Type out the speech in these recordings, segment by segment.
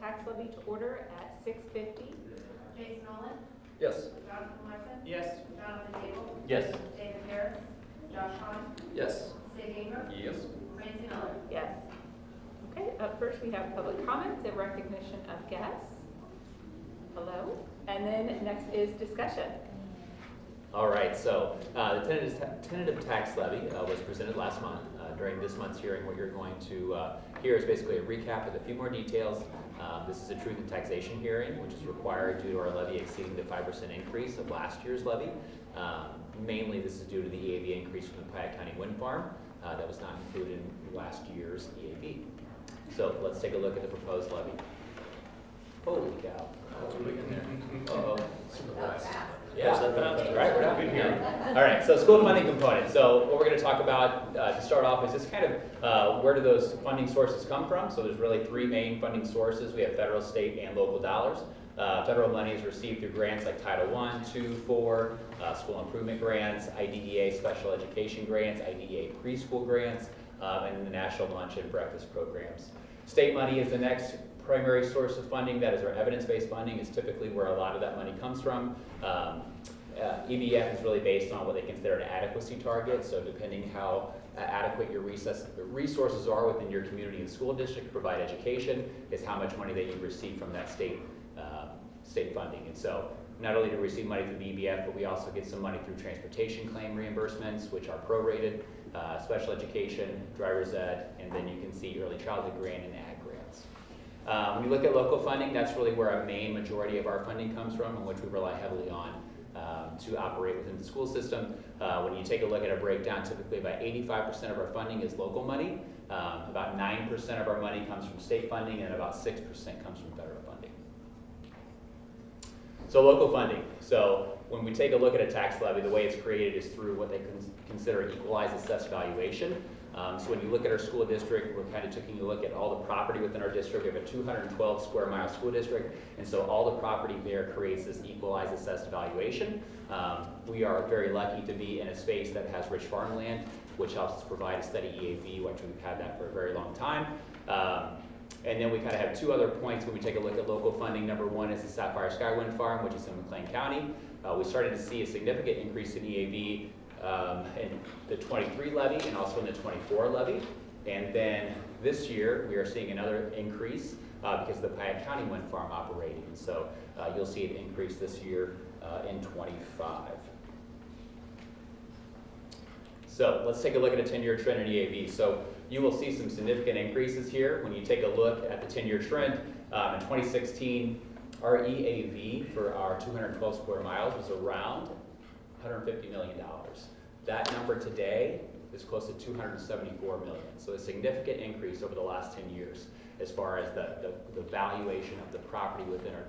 tax levy to order at 6:50. Jason Nolan, Yes. Jonathan Larson, Yes. Jonathan Gable, Yes. David Harris, Josh Hahn, Yes. Sid Ingram, Yes. Francie Miller. Yes. Okay, up first we have public comments and recognition of guests. Hello. And then next is discussion. All right, so the tentative tax levy was presented last month. During this month's hearing, what you're going to hear is basically a recap with a few more details. This is a truth in taxation hearing, which is required due to our levy exceeding the 5% increase of last year's levy. Mainly, this is due to the EAV increase from the Piatt County wind farm that was not included in last year's EAV. So let's take a look at the proposed levy. Holy cow. Uh-oh. Yeah, right, we're not good here. All right, so school funding component. So what we're going to talk about to start off is just kind of where do those funding sources come from? So there's really three main funding sources. We have federal, state, and local dollars. Federal money is received through grants like Title I, II, IV, school improvement grants, IDEA special education grants, IDEA preschool grants, and the national lunch and breakfast programs. State money is the next primary source of funding. That is our evidence-based funding, is typically where a lot of that money comes from. EBF is really based on what they consider an adequacy target, so depending how adequate your resources are within your community and school district to provide education is how much money that you receive from that state funding. And so not only do we receive money through the EBF, but we also get some money through transportation claim reimbursements, which are prorated, special education, driver's ed, and then you can see early childhood grant and ag grants. When you look at local funding, that's really where our main majority of our funding comes from, and which we rely heavily on to operate within the school system. When you take a look at a breakdown, typically about 85% of our funding is local money, about 9% of our money comes from state funding, and about 6% comes from federal funding. So local funding. So when we take a look at a tax levy, the way it's created is through what they consider equalized assessed valuation. So when you look at our school district, we're kind of taking a look at all the property within our district. We have a 212 square mile school district, and so all the property there creates this equalized assessed valuation. We are very lucky to be in a space that has rich farmland, which helps us provide a steady EAV, which we've had that for a very long time. And then we kind of have two other points when we take a look at local funding. Number one is the Sapphire Sky Wind Farm, which is in McLean County. We started to see a significant increase in EAV in the 23 levy and also in the 24 levy. And then this year, we are seeing another increase because of the Piatt County wind farm operating. And so you'll see an increase this year in 25. So let's take a look at a 10-year trend in EAV. So you will see some significant increases here. When you take a look at the 10-year trend, in 2016, our EAV for our 212 square miles was around $150 million. That number today is close to $274 million. So a significant increase over the last 10 years as far as the valuation of the property within our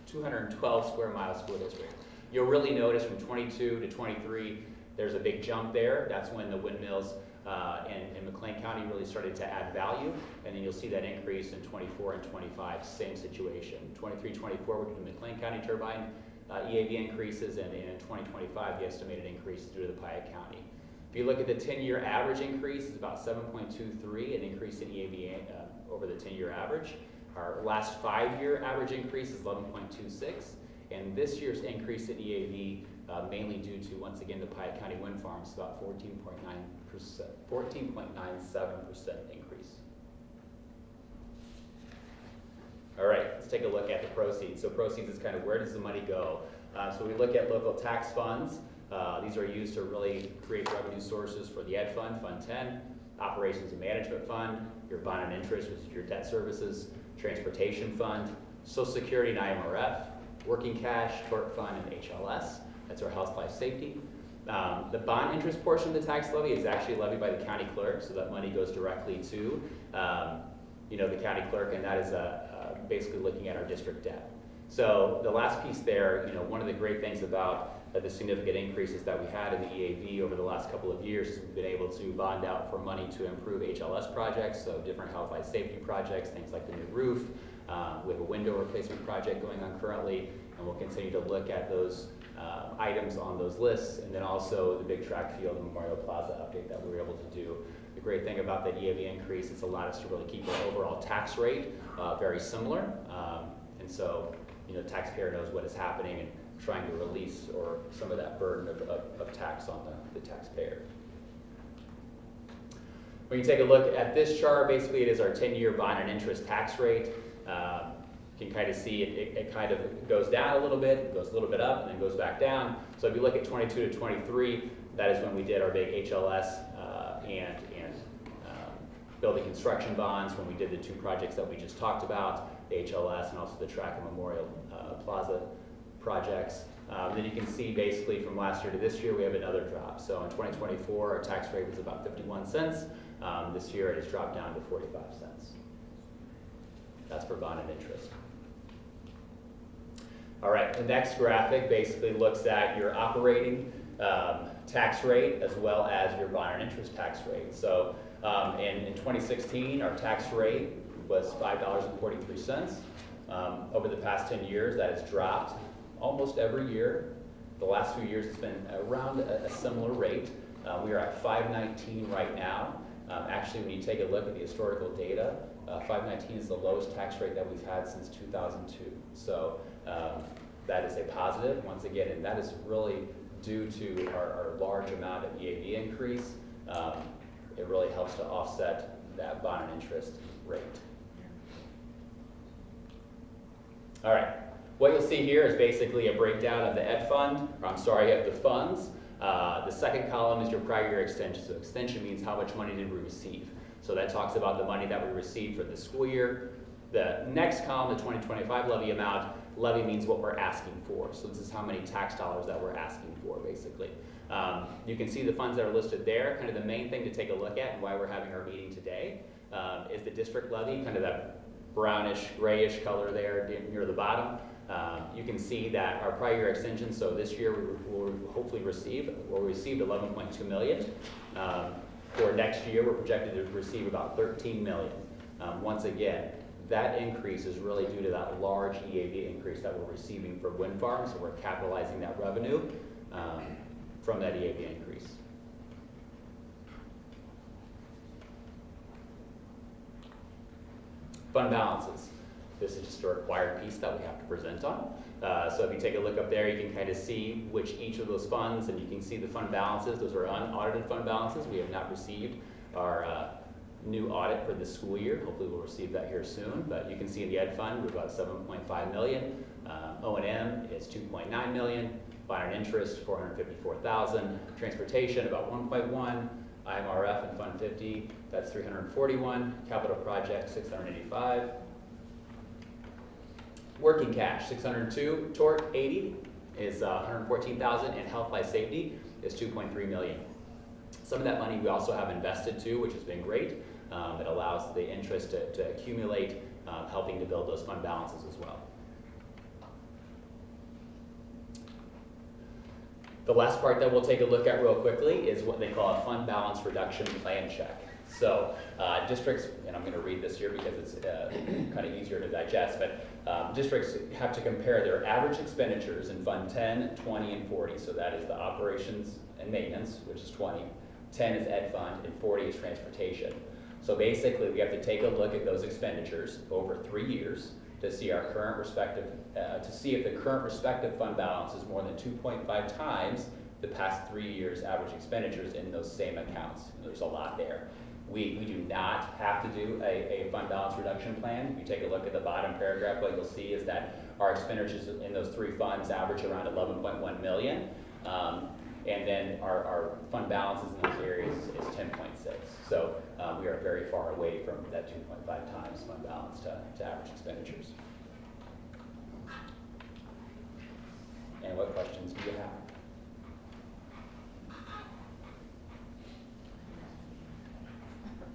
212 square mile school district. You'll really notice from 22 to 23, there's a big jump there. That's when the windmills in McLean County really started to add value. And then you'll see that increase in 24 and 25, same situation. 23, 24 with the McLean County turbine EAV increases, and in 2025, the estimated increase is due to the Piatt County. If you look at the 10-year average increase, it's about 7.23, an increase in EAV over the 10-year average. Our last 5-year average increase is 11.26, and this year's increase in EAV mainly due to, once again, the Piatt County wind farms, about 14.97% increase. All right, let's take a look at the proceeds. So proceeds is kind of where does the money go? So we look at local tax funds. These are used to really create revenue sources for the Ed Fund, Fund 10, Operations and Management Fund, your bond and interest, which is your debt services, Transportation Fund, Social Security and IMRF, Working Cash, Tort Fund, and HLS. That's our health, life, safety. The bond interest portion of the tax levy is actually levied by the county clerk, so that money goes directly to the county clerk, and that is basically looking at our district debt. So the last piece there, one of the great things about the significant increases that we had in the EAV over the last couple of years is we've been able to bond out for money to improve HLS projects, so different health, life, safety projects, things like the new roof. We have a window replacement project going on currently, and we'll continue to look at those items on those lists, and then also the big track field and Memorial Plaza update that we were able to do The great thing about the EAV increase, it's allowed us to really keep our overall tax rate very similar. And so, taxpayer knows what is happening and trying to release or some of that burden of tax on the taxpayer. When you take a look at this chart, basically it is our 10-year bond and interest tax rate. You can kind of see it kind of goes down a little bit, goes a little bit up, and then goes back down. So if you look at 22 to 23, that is when we did our big HLS and building construction bonds, when we did the two projects that we just talked about, the HLS and also the Track and Memorial Plaza projects. Then you can see basically from last year to this year, we have another drop. So in 2024, our tax rate was about 51 cents. This year it has dropped down to 45 cents. That's for bond and interest. All right, the next graphic basically looks at your operating tax rate as well as your bond and interest tax rate. So in 2016, our tax rate was $5.43. Over the past 10 years, that has dropped almost every year. The last few years, it's been around a similar rate. We are at $5.19 right now. Actually, when you take a look at the historical data, $5.19 is the lowest tax rate that we've had since 2002. So that is a positive, once again, and that is really due to our large amount of EAV increase. It really helps to offset that bond and interest rate. All right, what you'll see here is basically a breakdown of the ed fund, or I'm sorry, of the funds. The second column is your prior year extension. So extension means how much money did we receive. So that talks about the money that we received for the school year. The next column, the 2025 levy amount, levy means what we're asking for. So this is how many tax dollars that we're asking for, basically. You can see the funds that are listed there. Kind of the main thing to take a look at and why we're having our meeting today is the district levy, kind of that brownish, grayish color there near the bottom. You can see that our prior year extension, so this year we will hopefully received 11.2 million. For next year, we're projected to receive about 13 million. Once again, that increase is really due to that large EAV increase that we're receiving for wind farms, so we're capitalizing that revenue from that EAV increase. Fund balances. This is just a required piece that we have to present on. So if you take a look up there, you can kind of see which each of those funds, and you can see the fund balances. Those are unaudited fund balances. We have not received our new audit for this school year. Hopefully we'll receive that here soon. But you can see in the ed fund, we're about 7.5 million. O&M is 2.9 million. Bond and interest, 454,000. Transportation, about 1.1. IMRF and Fund 50, that's 341. Capital projects, 685. Working cash, 602. Tort, 80 is 114,000, and health, life, safety is 2.3 million. Some of that money we also have invested too, which has been great. It allows the interest to accumulate, helping to build those fund balances as well. The last part that we'll take a look at real quickly is what they call a fund balance reduction plan check. So districts, and I'm going to read this here because it's kind of easier to digest, but districts have to compare their average expenditures in Fund 10, 20, and 40. So that is the operations and maintenance, which is 20. 10 is ed fund, and 40 is transportation. So basically, we have to take a look at those expenditures over 3 years to see our current respective, to see if the current respective fund balance is more than 2.5 times the past 3 years' average expenditures in those same accounts. There's a lot there. We do not have to do a fund balance reduction plan. If you take a look at the bottom paragraph, what you'll see is that our expenditures in those three funds average around 11.1 million. And then our fund balances in those areas is 10.6. So we are very far away from that 2.5 times fund balance to average expenditures. And what questions do you have?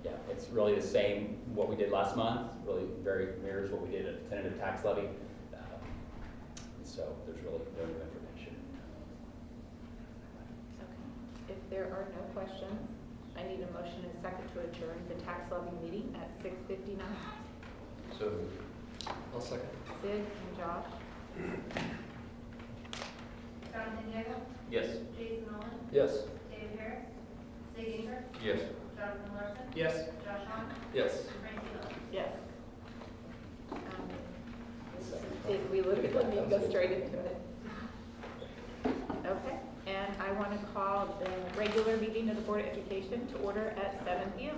Yeah, it's really the same what we did last month. Really very mirrors what we did at the tentative tax levy. So there's really no new information. Okay. If there are no questions, I need a motion and a second to adjourn the tax levy meeting at 6:59. So, I'll second. Sid and Josh. Jonathan Diego, Yes. Jason Nolan, Yes. David Harris, Sig Ingram, Yes. Jonathan Larson. Yes. Josh Hahn. Yes. Francie Miller. Yes. We literally need to go straight into it. Okay, and I want to call the regular meeting of the Board of Education to order at 7 p.m.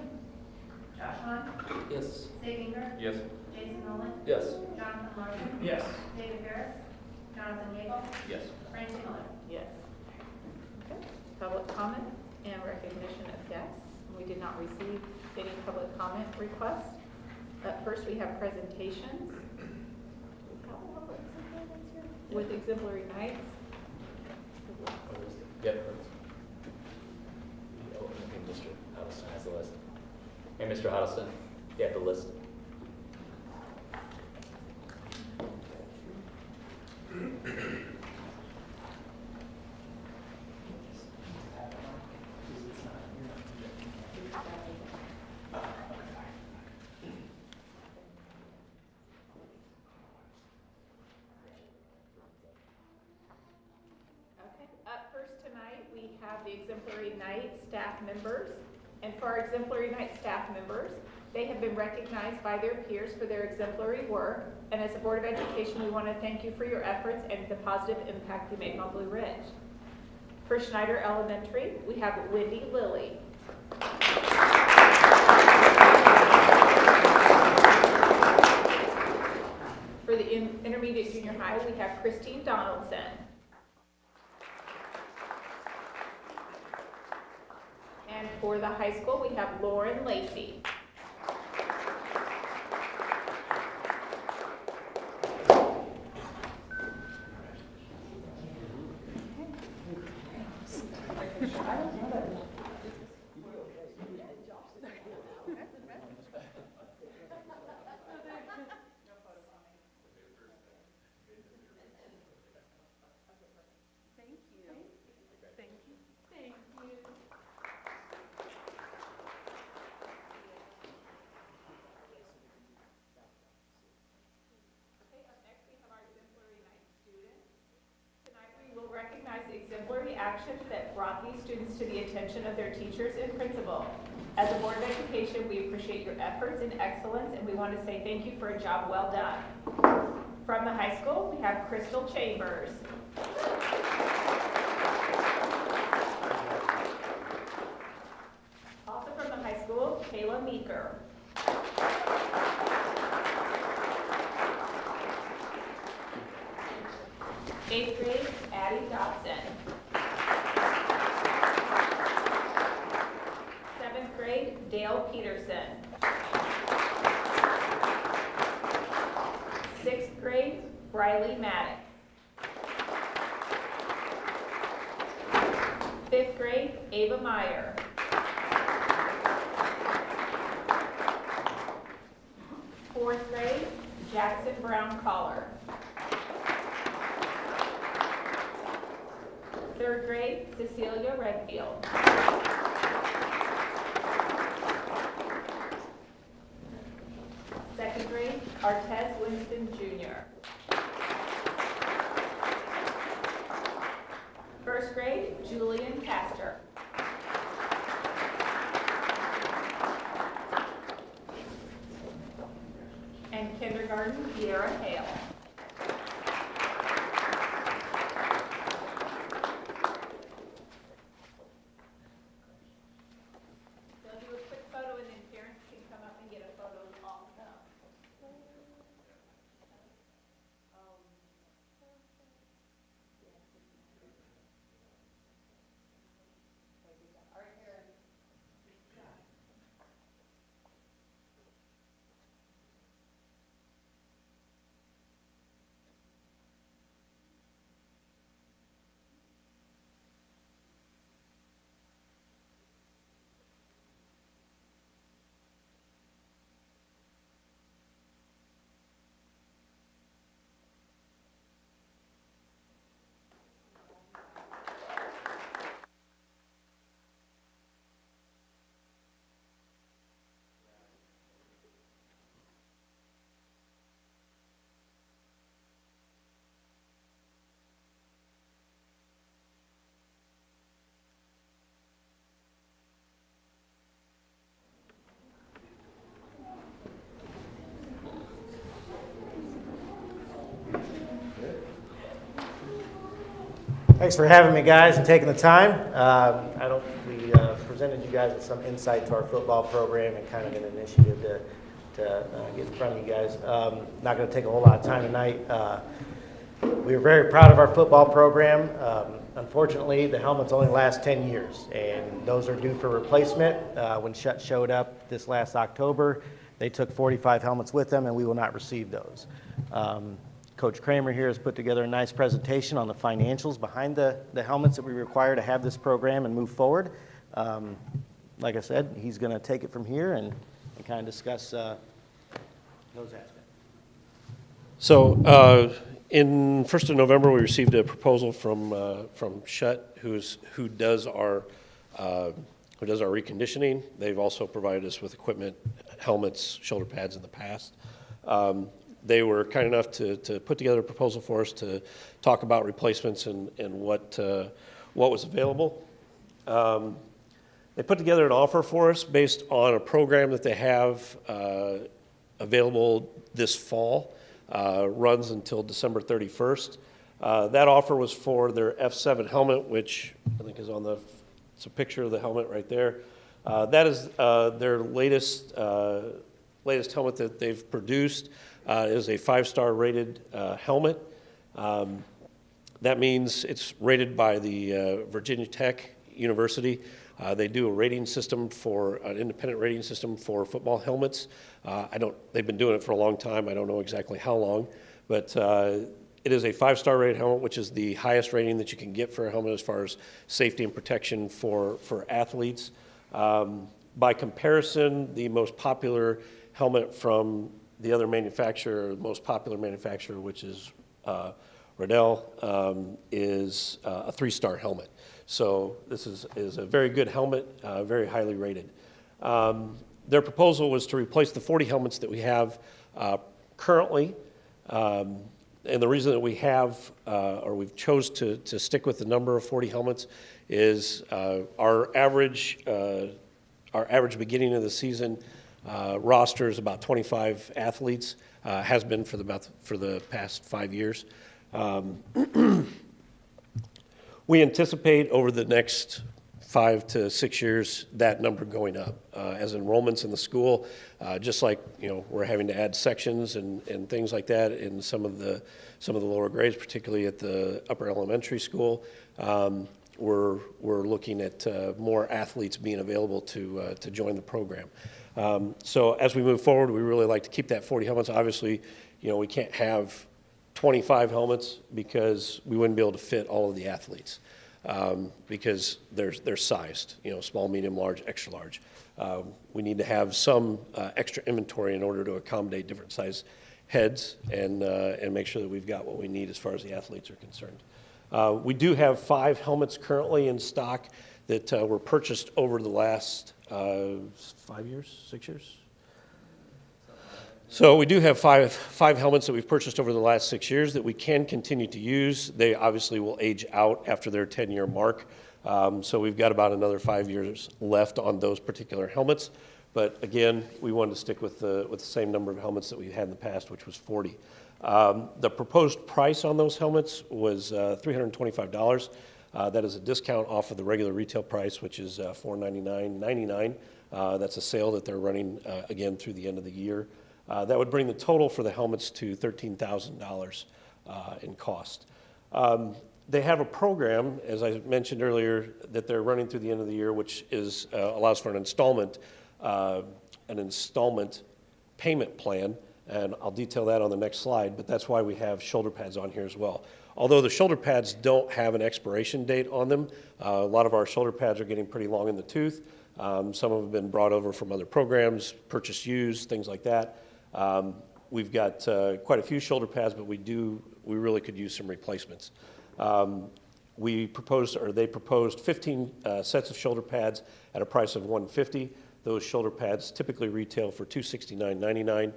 Josh Hahn. Yes. Sig Inger. Yes. Jason Nolan. Yes. Jonathan Larson. Yes. David Harris. Jonathan Yeagle. Yes. Francie Miller. Yes. Okay, public comment and recognition of guests. We did not receive any public comment requests. First, we have presentations. With exemplary nights. Yep. Oh, okay, Mr. Huddleston has the list. Hey, Mr. Huddleston, you have the list. Up first tonight, we have the Exemplary Night staff members. And for our Exemplary Night staff members, they have been recognized by their peers for their exemplary work. And as a Board of Education, we want to thank you for your efforts and the positive impact you make on Blue Ridge. For Schneider Elementary, we have Wendy Lilly. For the intermediate junior high, we have Christine Donaldson. And for the high school, we have Lauren Lacey. Recognize the exemplary actions that brought these students to the attention of their teachers and principal. As a Board of Education, we appreciate your efforts and excellence, and we want to say thank you for a job well done. From the high school, we have Crystal Chambers. Also from the high school, Kayla Meeker. Eighth grade, Addie Dotson. Seventh grade, Dale Peterson. Sixth grade, Briley Maddox. Fifth grade, Ava Meyer. Fourth grade, Jackson Brown Collar. Third grade, Cecilia Redfield. Second grade, Artez Winston Jr. First grade, Julian Castor. And kindergarten, Kiera Hale. Thanks for having me, guys, and taking the time. We presented you guys with some insight to our football program and kind of an initiative to get in front of you guys. Not going to take a whole lot of time tonight. We are very proud of our football program. Unfortunately, the helmets only last 10 years, and those are due for replacement. When Shutt showed up this last October, they took 45 helmets with them, and we will not receive those. Coach Kramer here has put together a nice presentation on the financials behind the helmets that we require to have this program and move forward. Like I said, he's going to take it from here and kind of discuss those aspects. So in 1st of November, we received a proposal from Shutt, who does our reconditioning. They've also provided us with equipment, helmets, shoulder pads in the past. They were kind enough to put together a proposal for us to talk about replacements and what was available. They put together an offer for us based on a program that they have available this fall, runs until December 31st. That offer was for their F7 helmet, which I think is it's a picture of the helmet right there. That is their latest helmet that they've produced. Is a 5-star rated helmet. That means it's rated by the Virginia Tech University. They do a rating system an independent rating system for football helmets. They've been doing it for a long time. I don't know exactly how long, but it is a 5-star rated helmet, which is the highest rating that you can get for a helmet as far as safety and protection for athletes. By comparison, the most popular helmet from the other manufacturer, the most popular manufacturer, which is Riddell, is a 3-star helmet. So this is a very good helmet, very highly rated. Their proposal was to replace the 40 helmets that we have currently. And the reason that we have, or we've chose to stick with the number of 40 helmets is our average beginning of the season roster is about 25 athletes, has been for the past 5 years. We anticipate over the next 5 to 6 years that number going up as enrollments in the school, just like we're having to add sections and things like that in some of the lower grades, particularly at the upper elementary school. We're looking at more athletes being available to join the program. So as we move forward, we really like to keep that 40 helmets. Obviously, we can't have 25 helmets because we wouldn't be able to fit all of the athletes because they're sized, small, medium, large, extra large. We need to have some extra inventory in order to accommodate different size heads and make sure that we've got what we need as far as the athletes are concerned. We do have 5 helmets currently in stock that were purchased over the last 5 years, 6 years? So we do have five helmets that we've purchased over the last 6 years that we can continue to use. They obviously will age out after their 10-year mark. So we've got about another 5 years left on those particular helmets. But again, we wanted to stick with the same number of helmets that we had in the past, which was 40. The proposed price on those helmets was $325. That is a discount off of the regular retail price, which is $499.99. That's a sale that they're running again through the end of the year. That would bring the total for the helmets to $13,000 in cost. They have a program, as I mentioned earlier, that they're running through the end of the year, which allows for an installment payment plan, and I'll detail that on the next slide, but that's why we have shoulder pads on here as well. Although the shoulder pads don't have an expiration date on them, a lot of our shoulder pads are getting pretty long in the tooth. Some of them have been brought over from other programs, purchased used, things like that. We've got quite a few shoulder pads, but we really could use some replacements. They proposed 15 sets of shoulder pads at a price of $150. Those shoulder pads typically retail for $269.99,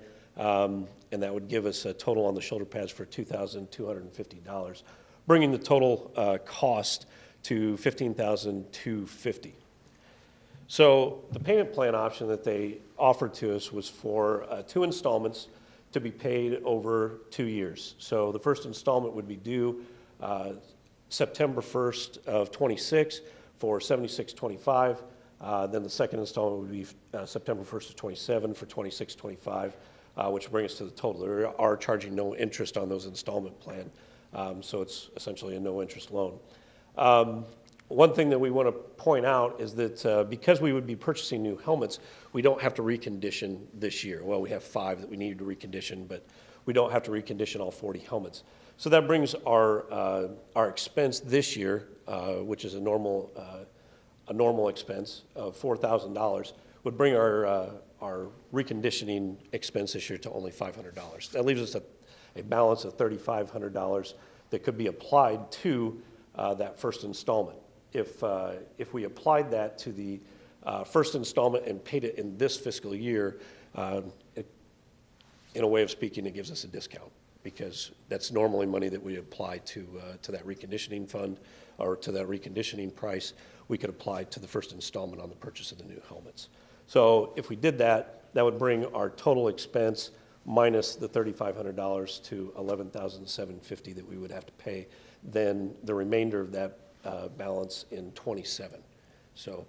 and that would give us a total on the shoulder pads for $2,250, bringing the total cost to $15,250. So the payment plan option that they offered to us was for 2 installments to be paid over 2 years. So the first installment would be due September 1st of '26 for $76.25. Then the second installment would be September 1st of '27 for $26.25, which brings us to the total. They are charging no interest on those installment plan, so it's essentially a no-interest loan. One thing that we want to point out is that because we would be purchasing new helmets, we don't have to recondition this year. Well, we have 5 that we need to recondition, but we don't have to recondition all 40 helmets. So that brings our expense this year, which is a normal expense of $4,000, would bring our reconditioning expense this year to only $500. That leaves us a balance of $3,500 that could be applied to that first installment. If we applied that to the first installment and paid it in this fiscal year, in a way of speaking, it gives us a discount, because that's normally money that we apply to that reconditioning fund or to that reconditioning price. We could apply to the first installment on the purchase of the new helmets. So if we did that, that would bring our total expense minus the $3,500 to $11,750 that we would have to pay. Then the remainder of that balance in '27. So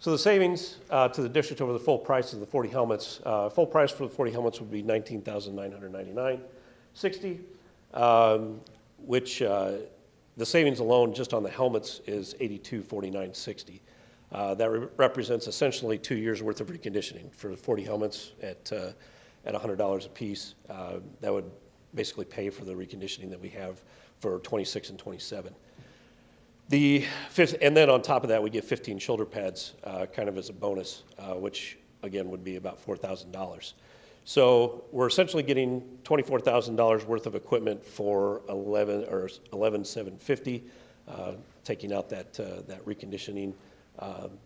the savings to the district over the full price of the 40 helmets, full price for the 40 helmets would be $19,999.60, which the savings alone just on the helmets is $82,449.60. That represents essentially 2 years worth of reconditioning for the 40 helmets at $100 a piece. That would basically pay for the reconditioning that we have for '26 and '27. And then on top of that, we get 15 shoulder pads kind of as a bonus, which again would be about $4,000. So we're essentially getting $24,000 worth of equipment for $11,750, taking out that reconditioning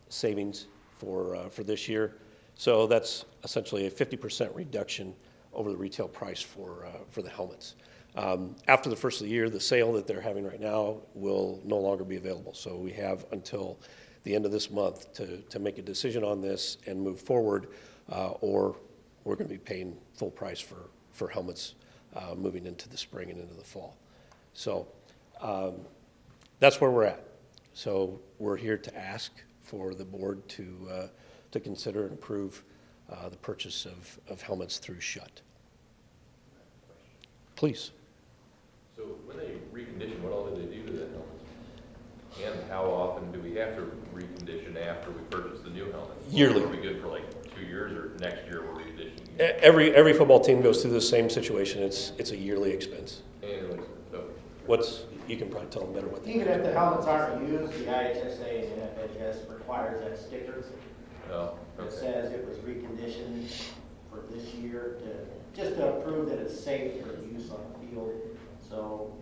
savings for this year. So that's essentially a 50% reduction over the retail price for the helmets. After the first of the year, the sale that they're having right now will no longer be available. So we have until the end of this month to make a decision on this and move forward, or we're going to be paying full price for helmets moving into the spring and into the fall. So that's where we're at. So we're here to ask for the board to consider and approve the purchase of helmets through SHUT. Please. So when they recondition, what all do they do to the helmet? And how often do we have to recondition after we purchase the new helmet? Yearly. Are we good for like 2 years, or next year we're reconditioning? Every football team goes through the same situation. It's a yearly expense. Annually, so. You can probably tell them better what they Even if the helmets aren't used, the IHSA and NFHS requires that sticker Oh, that okay. says it was reconditioned for this year, just to prove that it's safe for use on the field. So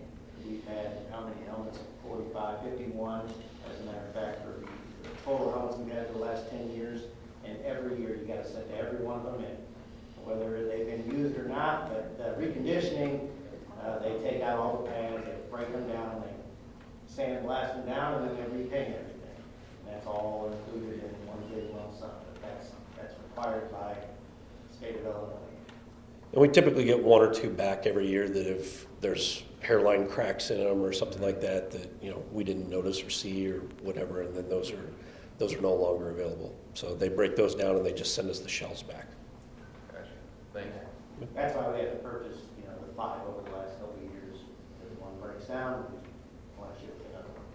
we've had, how many helmets? 45, 51, as a matter of fact, for the total helmets we've had for the last 10 years. And every year you got to send every one of them in, whether they've been used or not. But the reconditioning, they take out all the pads, they break them down, they sandblast them down, and then they repaint everything. And that's all included in one big lump sum. But that's required by the state of Illinois. And we typically get 1 or 2 back every year that if there's hairline cracks in them or something like that we didn't notice or see or whatever, and then those are no longer available. So they break those down and they just send us the shells back. Gotcha. Thanks. That's why we had to purchase, the 5 over the last couple of years. If one breaks down, we want to ship another one.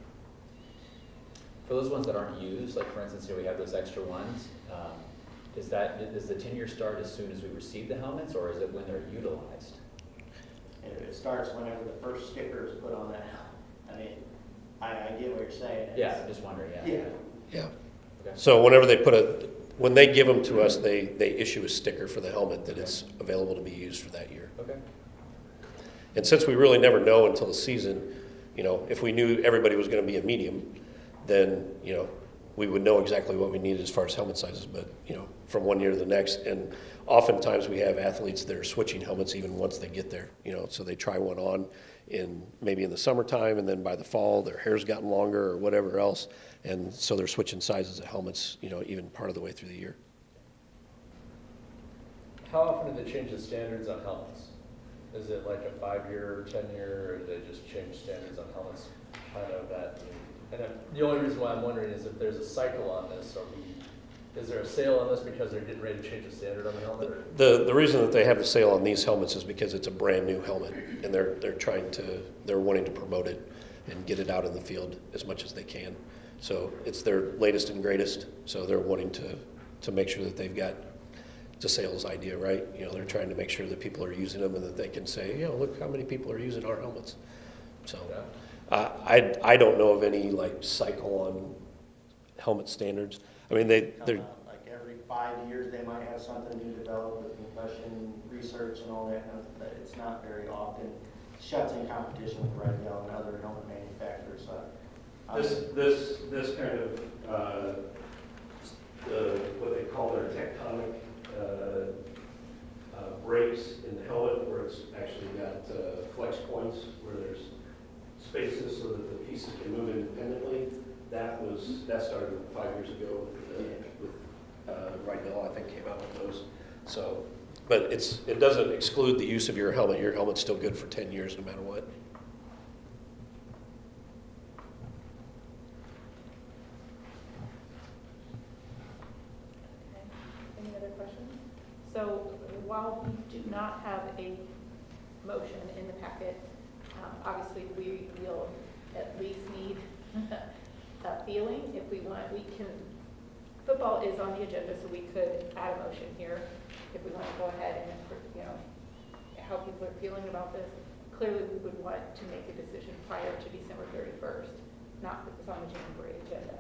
For those ones that aren't used, like for instance, here we have those extra ones, does the tenure start as soon as we receive the helmets, or is it when they're utilized? It starts whenever the first sticker is put on that helmet. I mean, I get what you're saying. Yeah, I'm just wondering, Yeah. Yeah. Okay. So whenever when they give them to us, they issue a sticker for the helmet that it's available to be used for that year. Okay. And since we really never know until the season, if we knew everybody was going to be a medium, then, we would know exactly what we needed as far as helmet sizes, but, from one year to the next. And oftentimes we have athletes that are switching helmets even once they get there, so they try one on maybe in the summertime, and then by the fall, their hair's gotten longer or whatever else. And so they're switching sizes of helmets, even part of the way through the year. How often do they change the standards on helmets? Is it like a 5-year, 10-year, or did they just change standards on helmets? Kind of that. And the only reason why I'm wondering is if there's a cycle on this, is there a sale on this because they're getting ready to change the standard on the helmet? Or? The reason that they have the sale on these helmets is because it's a brand new helmet, and they're wanting to promote it and get it out in the field as much as they can. So it's their latest and greatest. So they're wanting to make sure that they've got, it's a sales idea, right? You know, they're trying to make sure that people are using them and that they can say, you know, look how many people are using our helmets. So I don't know of any like cycle on helmet standards. I mean, they're Like every 5 years, they might have something new developed with concussion research and all that, but it's not very often. Shuts in competition with Rydell and other helmet manufacturers. This kind of what they call their tectonic breaks in the helmet, where it's actually got flex points where there's spaces so that the pieces can move independently. That started 5 years ago with Rydell, I think, came out with those. So, but it doesn't exclude the use of your helmet. Your helmet's still good for 10 years no matter what. Any other questions? So while we do not have a motion in the packet, obviously we will at least need a feeling. If we want, we can, football is on the agenda, so we could add a motion here if we want to go ahead and, you know, how people are feeling about this. Clearly, we would want to make a decision prior to December 31st, not put this on the January agenda.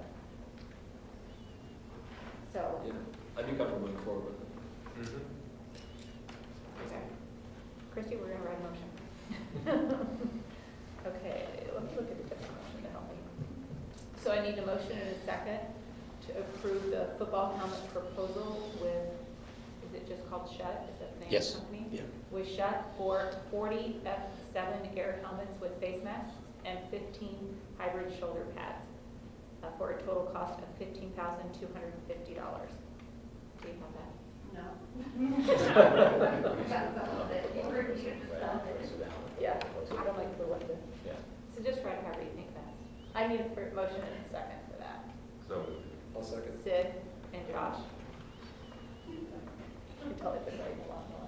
So. Yeah, I'd be comfortable moving forward with it. Okay. Christy, we're going to write a motion. Okay, let me look at the different motion to help me. So I need a motion and a second to approve the football helmet proposal with, is it just called Shutt? Is that the name Yes. of the company? Yeah. With Shutt for 40 F7 air helmets with face masks and 15 hybrid shoulder pads for a total cost of $15,250. Do you have that? No. That's some of it. Yeah, I don't like the one to. Yeah. So just write however you think best. I need a motion and a second for that. So, I'll second. Sid and Josh. You can tell they've been writing a lot more.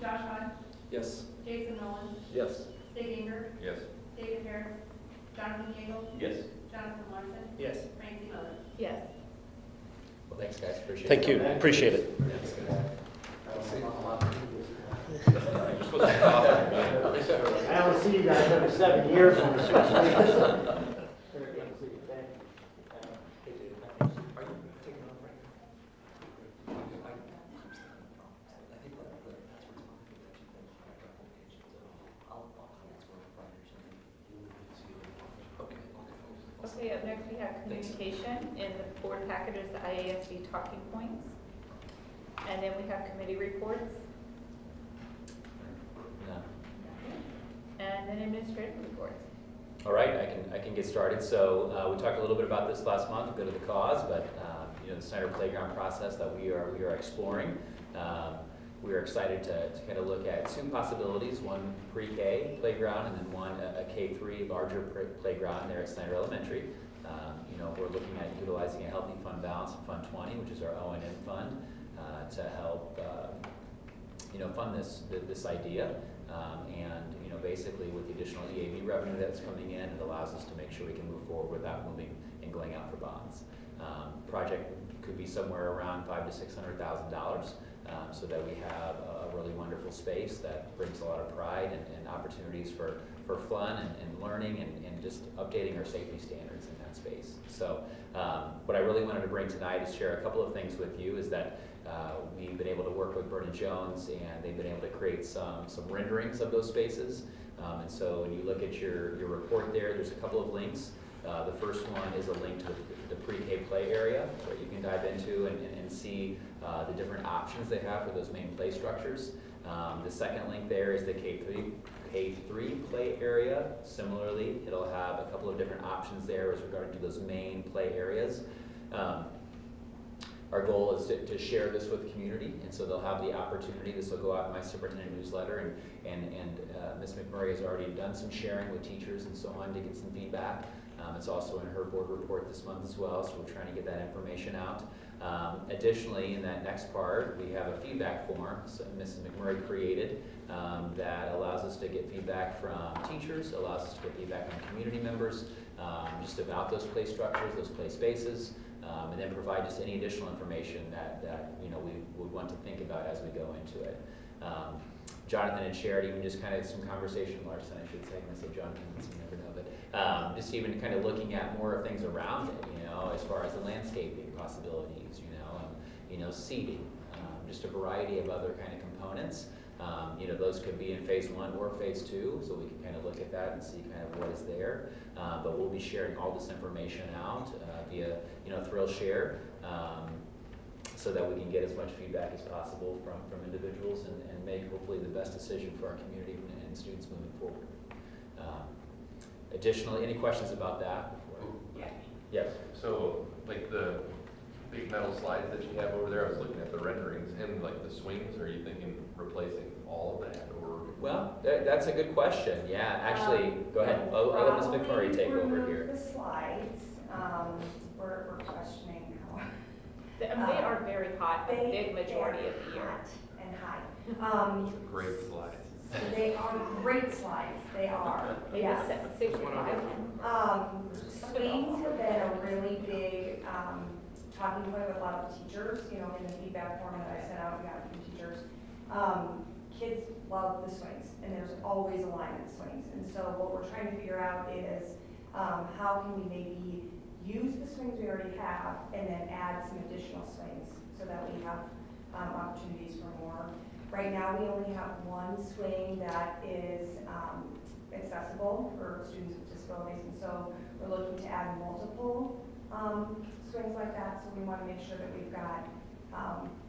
Josh Hahn, Yes. Jason Nolan, Yes. Sig Inger, yes. David Harris, Jonathan Yeagle, Yes. Jonathan Larson, Yes. Francie Miller. Yes. Well, thanks, guys. Appreciate it. Thank you, appreciate it. You're supposed to stop. I don't see you guys every 7 years on the switch. Okay, up next we have communication. In the board packet is the IASD talking points. And then we have committee reports. No. And then administrative reports. All right, I can get started. So we talked a little bit about this last month, good of the cause, but you know, the Snyder Playground process that we are exploring. We are excited to kind of look at two possibilities: one pre-K playground, and then one a K3 larger playground there at Snyder Elementary. You know, we're looking at utilizing a healthy fund balance in Fund 20, which is our O&M fund, to help you know, fund this idea. And you know, basically with the additional EAB revenue that's coming in, it allows us to make sure we can move forward without moving and going out for bonds. Project could be somewhere around $500,000 to $600,000, so that we have a really wonderful space that brings a lot of pride and opportunities for fun and learning and just updating our safety standards in that space. So what I really wanted to bring tonight is share a couple of things with you. Is that we've been able to work with Burton Jones, and they've been able to create some renderings of those spaces. And so when you look at your report there's a couple of links. The first one is a link to the pre-K play area where you can dive into and see the different options they have for those main play structures. The second link there is the K3 play area. Similarly, it'll have a couple of different options there as regard to those main play areas. Our goal is to share this with the community, and so they'll have the opportunity. This will go out in my superintendent newsletter, and Ms. McMurray has already done some sharing with teachers and so on to get some feedback. It's also in her board report this month as well, so we're trying to get that information out. Additionally, in that next part, we have a feedback form Mrs. McMurray created that allows us to get feedback from teachers, allows us to get feedback from community members, just about those play structures, those play spaces, and then provide just any additional information that you know we would want to think about as we go into it. Jonathan had shared even just kind of some conversation, Larson, I should say, I'm going to say Jonathan, so you never know, but just even kind of looking at more of things around it, you know, as far as the landscaping possibilities, you know, seating, just a variety of other kind of components. You know, those could be in phase 1 or phase 2, so we can kind of look at that and see kind of what is there. But we'll be sharing all this information out via, you know, Thrill Share, so that we can get as much feedback as possible from individuals and make hopefully the best decision for our community and students moving forward. Additionally, any questions about that? Yeah. Yes. So, like the big metal slides that you have over there, I was looking at the renderings, and like the swings, are you thinking replacing all of that, or? Well, that's a good question. Yeah, actually, go ahead. I'll let Ms. McMurray take over here. The slides, we're questioning how. They are very hot the big majority of the year. Hot and high. Great slides. They are great slides, they are, Maybe yes. 65. Swings have been a really big, talking point with a lot of teachers, you know, in the feedback form that I sent out, we got from teachers. Kids love the swings, and there's always a line of swings. And so what we're trying to figure out is how can we maybe use the swings we already have and then add some additional swings so that we have opportunities for more. Right now, we only have one swing that is accessible for students with disabilities, and so we're looking to add multiple swings like that, so we want to make sure that we've got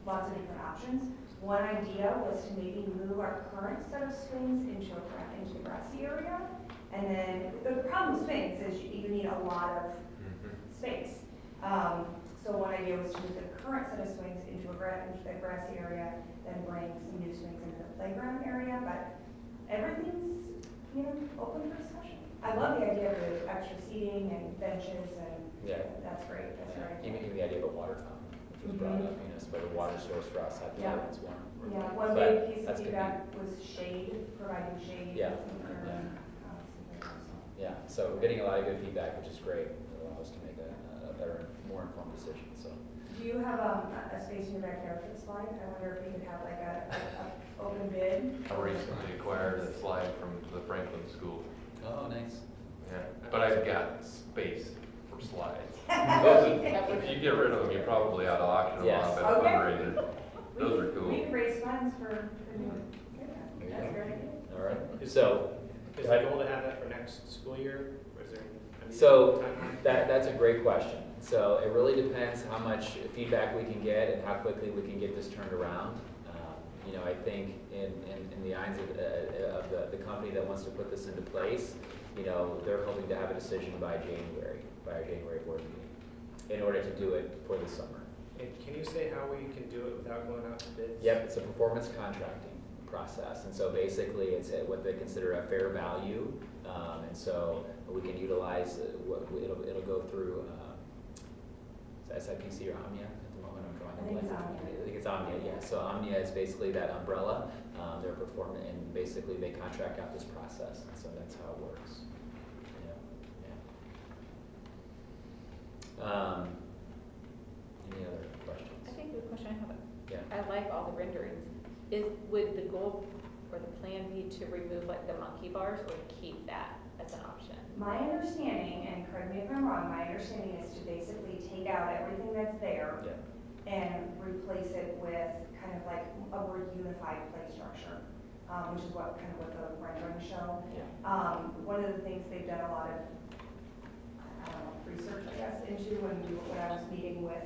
lots of different options. One idea was to maybe move our current set of swings into the grassy area, and then the problem with swings is you need a lot of space. So one idea was to move the current set of swings into the grassy area, then bring some new swings into the playground area, but everything's, you know, open for discussion. I love the idea of the extra seating and benches, and that's great. That's right. Even the idea of a water fountain, which was brought up, you know, it's a water source for outside the it's warm. Yeah, one big piece of feedback was shade, providing shade. Yeah. So. Yeah, so we're getting a lot of good feedback, which is great. It'll allow us to make a better, more informed decision. So. Do you have a space in your backyard for the slide? I wonder if we could have like a open bid. I recently acquired a slide from the Franklin School. Oh, nice. Yeah, but I've got space for slides. If you get rid of them, you probably ought to auction them off at a fundraiser. Those are cool. We can raise funds for new. That's very good. All right. Is So, the goal to have that for next school year, or is there? So that's a great question. So it really depends how much feedback we can get and how quickly we can get this turned around. You know, I think in the eyes of the company that wants to put this into place, you know, they're hoping to have a decision by our January board meeting, in order to do it for the summer. And can you say how we can do it without going out to bids? Yep, it's a performance contracting process, and so basically it's what they consider a fair value, and so we can utilize it'll go through SIPC or Omnia at the moment. I'm drawing a blank. I think it's Omnia. Yeah. So Omnia is basically that umbrella. They're performing, and basically they contract out this process, and so that's how it works. Yeah. Any other questions? I think the question I have, Yeah. I like all the renderings. Would the goal or the plan be to remove like the monkey bars or keep that as an option? My understanding, and correct me if I'm wrong, my understanding is to basically take out everything that's there and replace it with kind of like a more unified play structure, which is what the renderings show. Yeah. One of the things they've done a lot of research, I guess, into when I was meeting with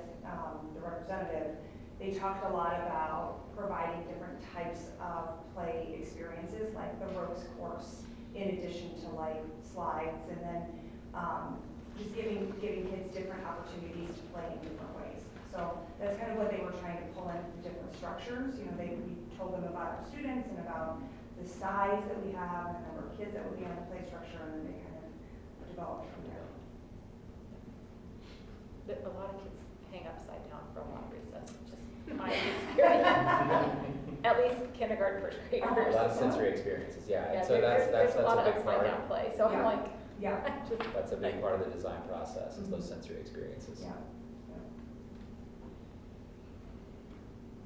the representative, they talked a lot about providing different types of play experiences, like the ropes course, in addition to like slides, and then just giving kids different opportunities to play in different ways. So that's kind of what they were trying to pull in the different structures. You know, we told them about our students and about the size that we have and the number of kids that would be on the play structure, and then they kind of developed from there. A lot of kids hang upside down for a long recess, just my experience. At least kindergarten, first A graders. lot of sensory experiences, yeah, and Yeah, so that's there's a lot a of big upside part. down play, so I'm Yeah. like, Yeah, just. That's a big part of the design process, is those sensory experiences. yeah.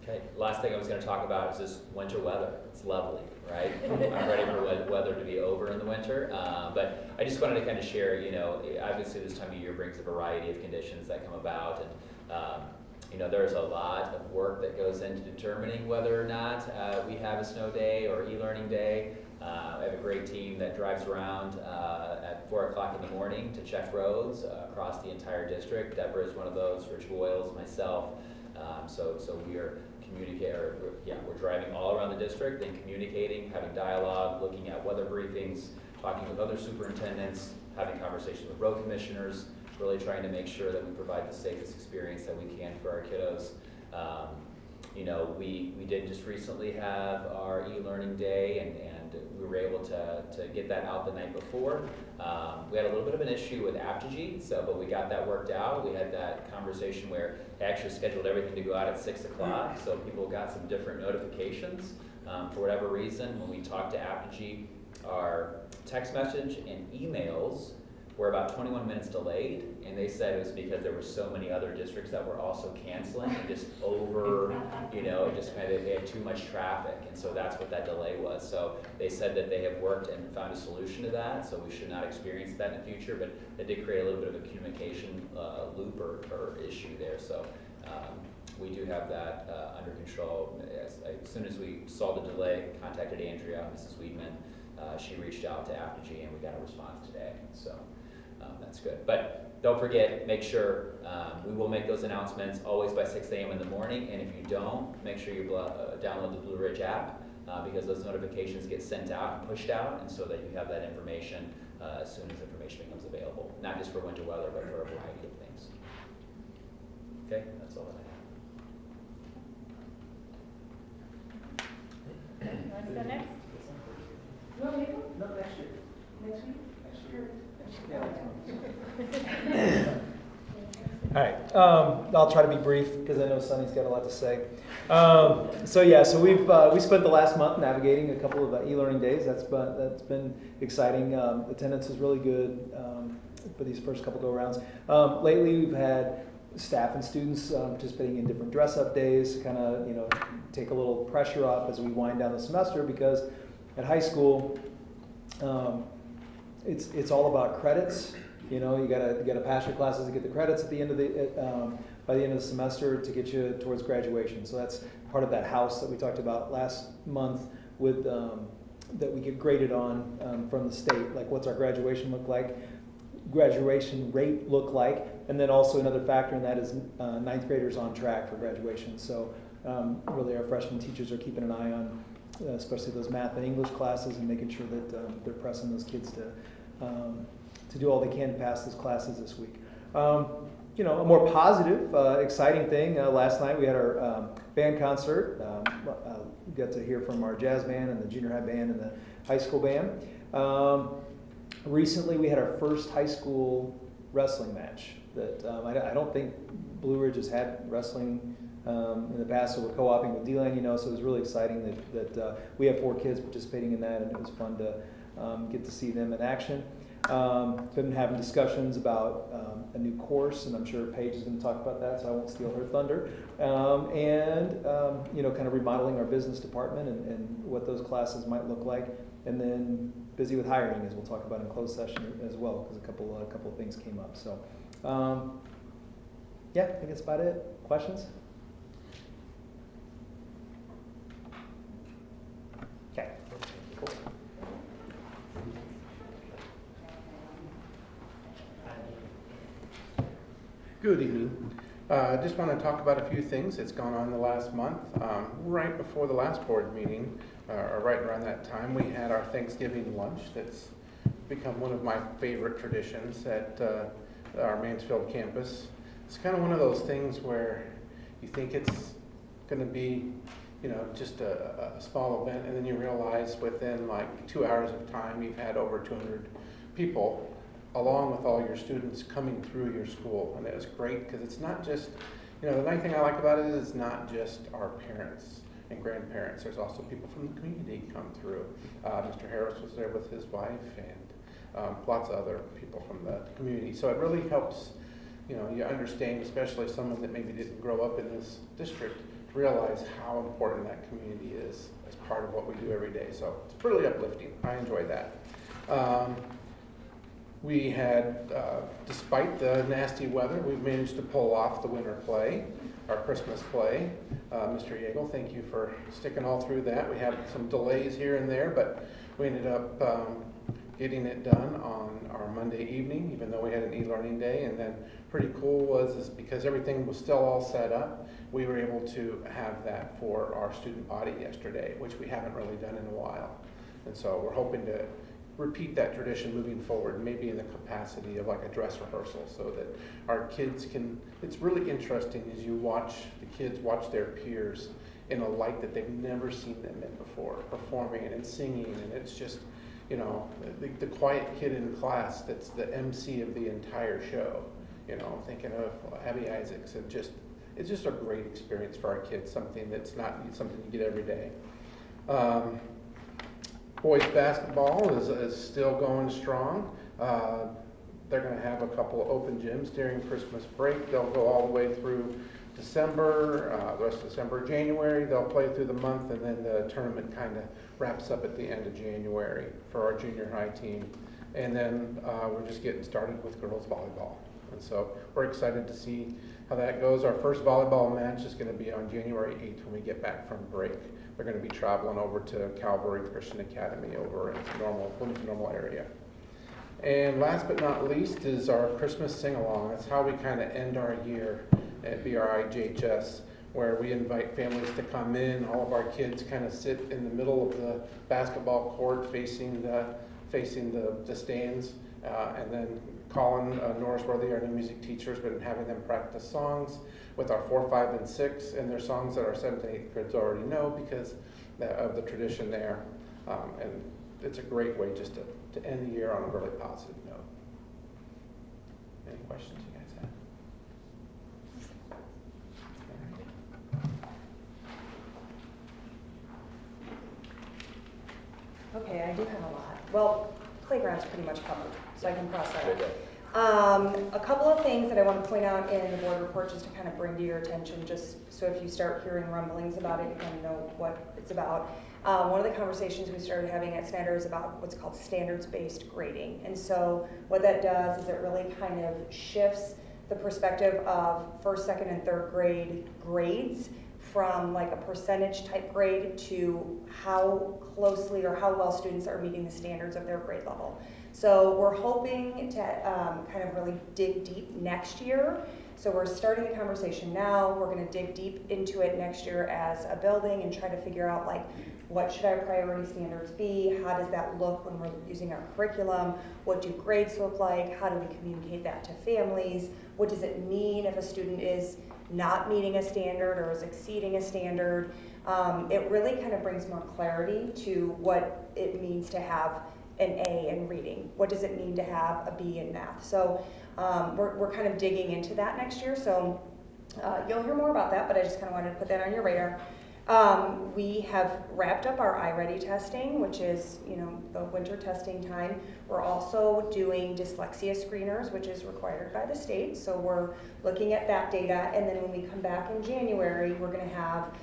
Okay, last thing I was gonna talk about is this winter weather. It's lovely, right? I'm ready for weather to be over in the winter, but I just wanted to kind of share, you know, obviously this time of year brings a variety of conditions that come about, and you know, there's a lot of work that goes into determining whether or not we have a snow day or e-learning day. I have a great team that drives around at 4 o'clock in the morning to check roads across the entire district. Deborah is one of those, Rich Boyles, myself. So we are we're driving all around the district and communicating, having dialogue, looking at weather briefings, talking with other superintendents, having conversations with road commissioners, really trying to make sure that we provide the safest experience that we can for our kiddos. You know, we did just recently have our e-learning day, and we were able to get that out the night before. We had a little bit of an issue with Apogee, but we got that worked out. We had that conversation where I actually scheduled everything to go out at 6 o'clock, so people got some different notifications. For whatever reason, when we talked to Apogee, our text message and emails were about 21 minutes delayed, and they said it was because there were so many other districts that were also canceling and just just kind of, they had too much traffic, and so that's what that delay was. So they said that they have worked and found a solution to that, so we should not experience that in the future, but it did create a little bit of a communication loop or issue there. So we do have that under control. As soon as we saw the delay, contacted Andrea, Mrs. Weedman. She reached out to Apogee, and we got a response today. So that's good. But don't forget, make sure we will make those announcements always by 6 a.m. in the morning. And if you don't, make sure you download the Blue Ridge app because those notifications get sent out and pushed out, and so that you have that information as soon as information becomes available, not just for winter weather, but for a variety of things. Okay, that's all that I have. You want to go next? No, next year. Next week? All right, I'll try to be brief because I know Sonny's got a lot to say. So we spent the last month navigating a couple of e-learning days. That's been exciting. Attendance is really good for these first couple go-arounds. Lately, we've had staff and students participating in different dress-up days, kind of take a little pressure off as we wind down the semester, because at high school, it's all about credits. You gotta pass your classes to get the credits at the end of by the end of the semester to get you towards graduation. So that's part of that house that we talked about last month with that we get graded on from the state. Like, what's our graduation rate look like, and then also another factor in that is ninth graders on track for graduation. So really, our freshman teachers are keeping an eye on especially those math and English classes, and making sure that they're pressing those kids to do all they can to pass those classes this week. A more positive, exciting thing, last night we had our band concert. We got to hear from our jazz band and the junior high band and the high school band. Recently we had our first high school wrestling match. That I don't think Blue Ridge has had wrestling in the past, so we're co-oping with D-Line, so it was really exciting that we have 4 kids participating in that, and it was fun to get to see them in action. Been having discussions about a new course, and I'm sure Paige is going to talk about that, so I won't steal her thunder. Kind of remodeling our business department and what those classes might look like, and then busy with hiring, as we'll talk about in closed session as well, because a couple of things came up. So, I think that's about it. Questions? Okay. Cool. Good evening. I just want to talk about a few things that's gone on the last month. Right before the last board meeting, or right around that time, we had our Thanksgiving lunch. That's become one of my favorite traditions at our Mansfield campus. It's kind of one of those things where You think it's gonna be, you know, just a small event, and then you realize within like 2 hours of time, you've had over 200 people, along with all your students coming through your school. And it was great, because it's not just, you know, the nice thing I like about it is it's not just our parents and grandparents. There's also people from the community come through. Mr. Harris was there with his wife, and lots of other people from the community. So it really helps, you know, you understand, especially someone that maybe didn't grow up in this district, to realize how important that community is as part of what we do every day. So it's really uplifting. I enjoy that. We had, despite the nasty weather, we managed to pull off the winter play, our Christmas play. Mr. Yeagle, thank you for sticking all through that. We had some delays here and there, but we ended up getting it done on our Monday evening, even though we had an e-learning day. And then pretty cool is because everything was still all set up, we were able to have that for our student body yesterday, which we haven't really done in a while. And so we're hoping to repeat that tradition moving forward, maybe in the capacity of like a dress rehearsal, so that our kids can, it's really interesting as you watch the kids watch their peers in a light that they've never seen them in before, performing and singing. And it's just, you know, the quiet kid in class that's the MC of the entire show. You know, thinking of Abby Isaacs, and just, it's just a great experience for our kids, something that's not something you get every day. Boys basketball is still going strong. They're going to have a couple of open gyms during Christmas break. They'll go all the way through December, the rest of December, January. They'll play through the month, and then the tournament kind of wraps up at the end of January for our junior high team. And then we're just getting started with girls volleyball. And so we're excited to see how that goes. Our first volleyball match is going to be on January 8th when we get back from break. They're going to be traveling over to Calvary Christian Academy over in Bloomington Normal area. And last but not least is our Christmas sing-along. That's how we kind of end our year at BRI JHS, where we invite families to come in. All of our kids kind of sit in the middle of the basketball court facing the stands. And then Colin Norrisworthy, our new music teacher, has been having them practice songs with our 4, 5, and 6, and they're songs that our 7th and 8th grades already know because of the tradition there. And it's a great way just to end the year on a really positive note. Any questions you guys have? Okay, I do have a lot. Well, playground's pretty much covered, so I can cross that Good. out. A couple of things that I want to point out in the board report just to kind of bring to your attention, just so if you start hearing rumblings about it, you kind of know what it's about. One of the conversations we started having at Snyder is about what's called standards-based grading. And so what that does is it really kind of shifts the perspective of first, second, and third grade grades from like a percentage type grade to how closely or how well students are meeting the standards of their grade level. So we're hoping to kind of really dig deep next year. So we're starting the conversation now. We're going to dig deep into it next year as a building and try to figure out like what should our priority standards be? How does that look when we're using our curriculum? What do grades look like? How do we communicate that to families? What does it mean if a student is not meeting a standard or is exceeding a standard? It really kind of brings more clarity to what it means to have an A in reading. What does it mean to have a B in math? So we're kind of digging into that next year. So you'll hear more about that, but I just kind of wanted to put that on your radar. We have wrapped up our iReady testing, which is, you know, the winter testing time. We're also doing dyslexia screeners, which is required by the state. So we're looking at that data. And then when we come back in January, we're going to have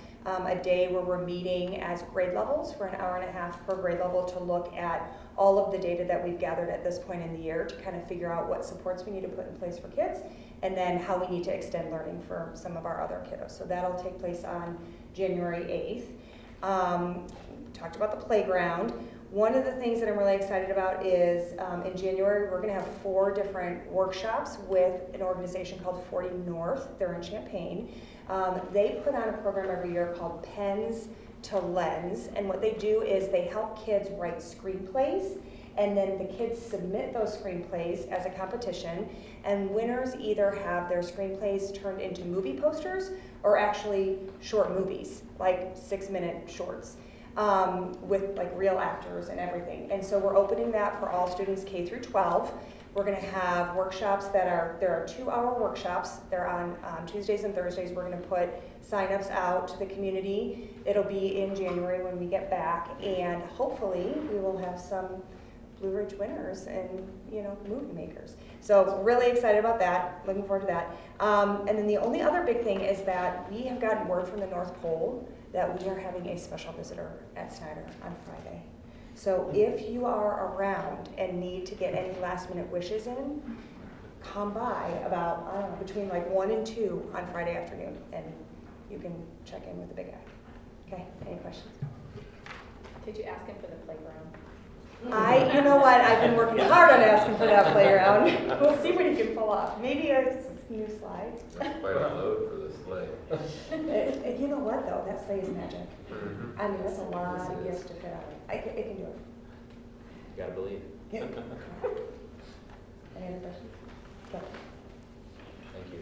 a day where we're meeting as grade levels for an hour and a half per grade level to look at all of the data that we've gathered at this point in the year to kind of figure out what supports we need to put in place for kids and then how we need to extend learning for some of our other kiddos. So that'll take place on January 8th. Talked about the playground. One of the things that I'm really excited about is in January, we're going to have 4 different workshops with an organization called 40 North. They're in Champaign. They put on a program every year called Pens to Lens, and what they do is they help kids write screenplays, and then the kids submit those screenplays as a competition, and winners either have their screenplays turned into movie posters or actually short movies, like 6-minute shorts, with like real actors and everything. And so we're opening that for all students K through 12. We're going to have workshops there are 2-hour workshops. They're on Tuesdays and Thursdays. We're going to put signups out to the community. It'll be in January when we get back, and hopefully we will have some Blue Ridge winners and, you know, movie makers. So really excited about that, looking forward to that. And then the only other big thing is that we have gotten word from the North Pole that we are having a special visitor at Snyder on Friday. So if you are around and need to get any last minute wishes in, come by about, I don't know, between like 1 and 2 on Friday afternoon, and you can check in with the big guy. Okay, any questions? Did you ask him for the playground? You know what, I've been working hard on asking for that playground. We'll see what he can pull off. Maybe a new slide. That's quite a load for the sleigh. You know what though, that sleigh is magic. I mean, that's a lot of gifts to fit on. It can do it. You gotta believe. Yeah. Any other questions? Go. Thank you.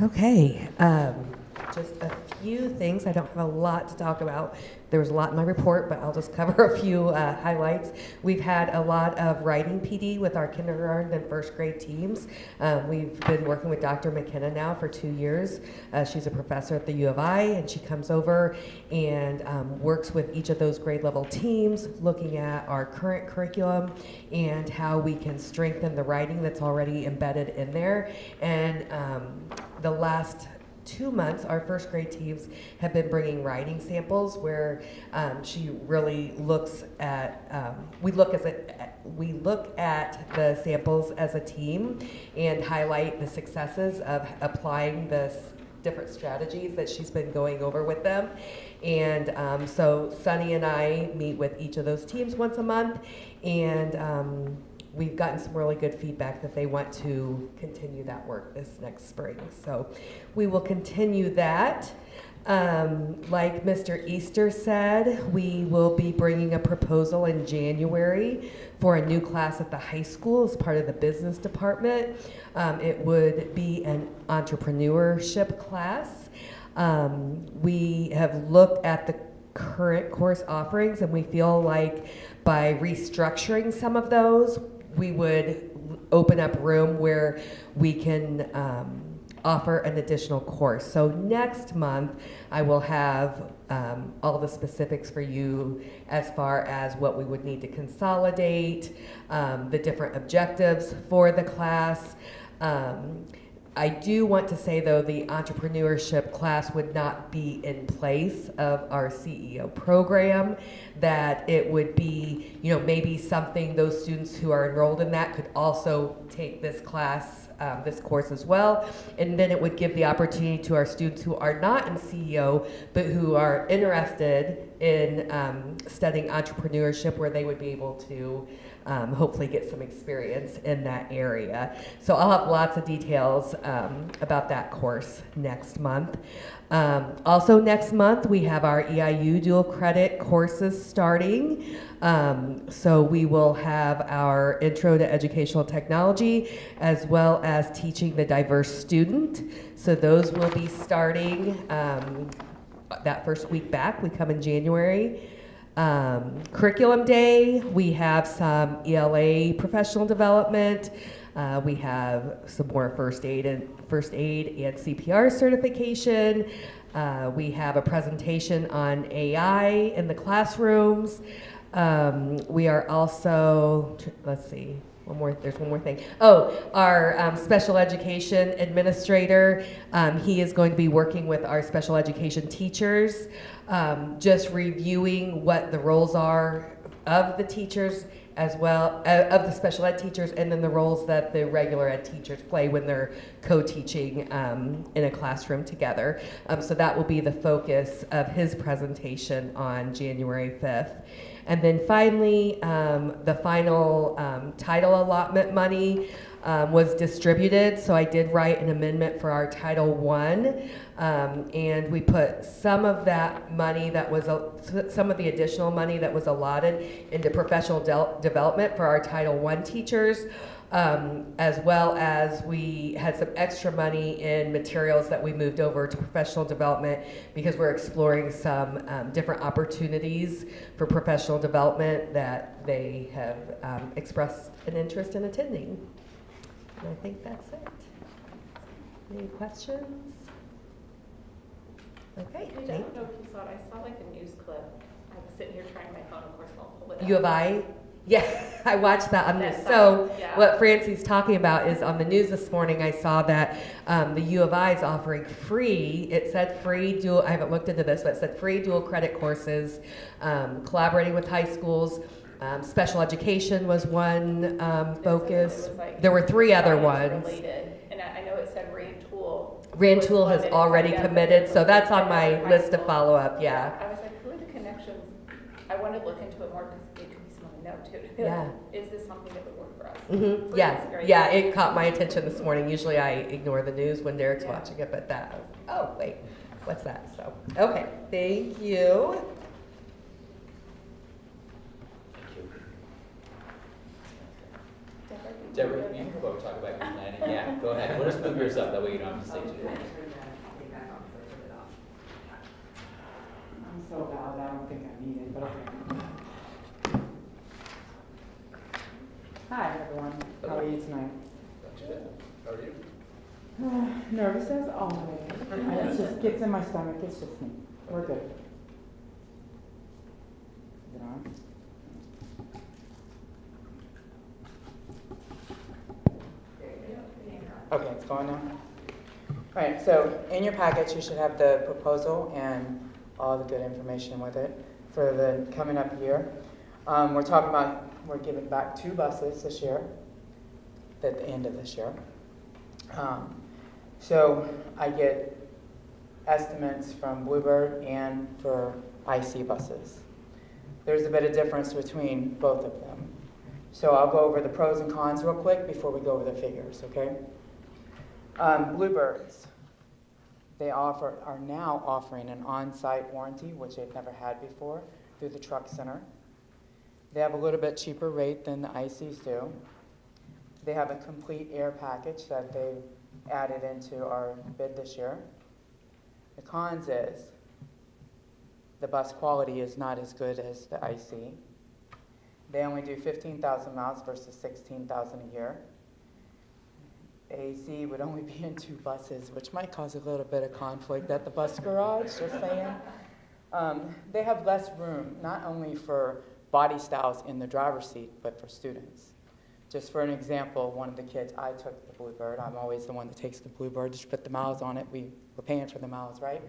Okay, just a few things. I don't have a lot to talk about. There was a lot in my report, but I'll just cover a few highlights. We've had a lot of writing PD with our kindergarten and first grade teams. We've been working with Dr. McKenna now for 2 years. She's a professor at the U of I, and she comes over and works with each of those grade level teams, looking at our current curriculum and how we can strengthen the writing that's already embedded in there. And the last 2 months, our first grade teams have been bringing writing samples where she really looks at, we look at the samples as a team and highlight the successes of applying the different strategies that she's been going over with them. And so Sunny and I meet with each of those teams once a month, and we've gotten some really good feedback that they want to continue that work this next spring. So we will continue that. Like Mr. Easter said, we will be bringing a proposal in January for a new class at the high school as part of the business department. It would be an entrepreneurship class. We have looked at the current course offerings, and we feel like by restructuring some of those, we would open up room where we can offer an additional course. So next month, I will have all the specifics for you as far as what we would need to consolidate, the different objectives for the class. I do want to say, though, the entrepreneurship class would not be in place of our CEO program, that it would be, you know, maybe something those students who are enrolled in that could also take this class, this course as well. And then it would give the opportunity to our students who are not in CEO, but who are interested in studying entrepreneurship, where they would be able to hopefully get some experience in that area. So I'll have lots of details about that course next month. Also next month, we have our EIU dual credit courses starting. So we will have our Intro to Educational Technology, as well as Teaching the Diverse Student. So those will be starting that first week back. We come in January. Curriculum Day, we have some ELA professional development. We have some more first aid and CPR certification. We have a presentation on AI in the classrooms. We are also, let's see, there's one more thing. Oh, our special education administrator, he is going to be working with our special education teachers, just reviewing what the roles are of the teachers, as well, of the special ed teachers, and then the roles that the regular ed teachers play when they're co-teaching in a classroom together. So that will be the focus of his presentation on January 5th. And then finally, the final title allotment money. was distributed, so I did write an amendment for our Title I, and we put some of that money that was, some of the additional money that was allotted into professional development for our Title I teachers, as well as we had some extra money in materials that we moved over to professional development because we're exploring some different opportunities for professional development that they have expressed an interest in attending. And I think that's it. Any questions? Okay. I don't know if you saw it. I saw like a news clip. I was sitting here trying my phone, of course, won't pull it up. U of I? Yeah, I watched that on That this. side, So yeah. what Francie's talking about is on the news this morning, I saw that the U of I is offering free, it said free dual, I haven't looked into this, but it said free dual credit courses, collaborating with high schools. Special education was one focus. It was like There were 3 other science ones. related, and I know it said Rand Tool. Rand was Tool has funded already by them. committed, so that's on And my high list to school. follow up, yeah. I was like, who are the connections? I want to look into it more because it could be someone I know too. Yeah. Is this something that would work for us? Mm-hmm. Free Yeah, is great. yeah, it caught my attention this morning. Usually I ignore the news when Derek's Yeah. watching it, but that, oh, wait, what's that? So, okay, thank you. Deborah, you can go talk about your planning. Yeah, go ahead. We'll just move yours up, that way you don't have to stay too long. I'm so loud, I don't think I need it, but okay. Hi, everyone. How are you tonight? Not too bad. How are you? Nervous as always. It just gets in my stomach. It's just me. We're good. Is it on? Okay, it's going now. All right, so in your package, you should have the proposal and all the good information with it for the coming up year. We're talking about, we're giving back 2 buses this year, at the end of this year. So I get estimates from Bluebird and for IC buses. There's a bit of difference between both of them. So I'll go over the pros and cons real quick before we go over the figures, okay? Bluebirds, they are now offering an on-site warranty, which they've never had before, through the truck center. They have a little bit cheaper rate than the ICs do. They have a complete air package that they added into our bid this year. The cons is the bus quality is not as good as the IC. They only do 15,000 miles versus 16,000 a year. AC would only be in 2 buses, which might cause a little bit of conflict at the bus garage, just saying. They have less room, not only for body styles in the driver's seat, but for students. Just for an example, one of the kids, I took the Bluebird. I'm always the one that takes the Bluebird, just put the miles on it. We're paying for the miles, right?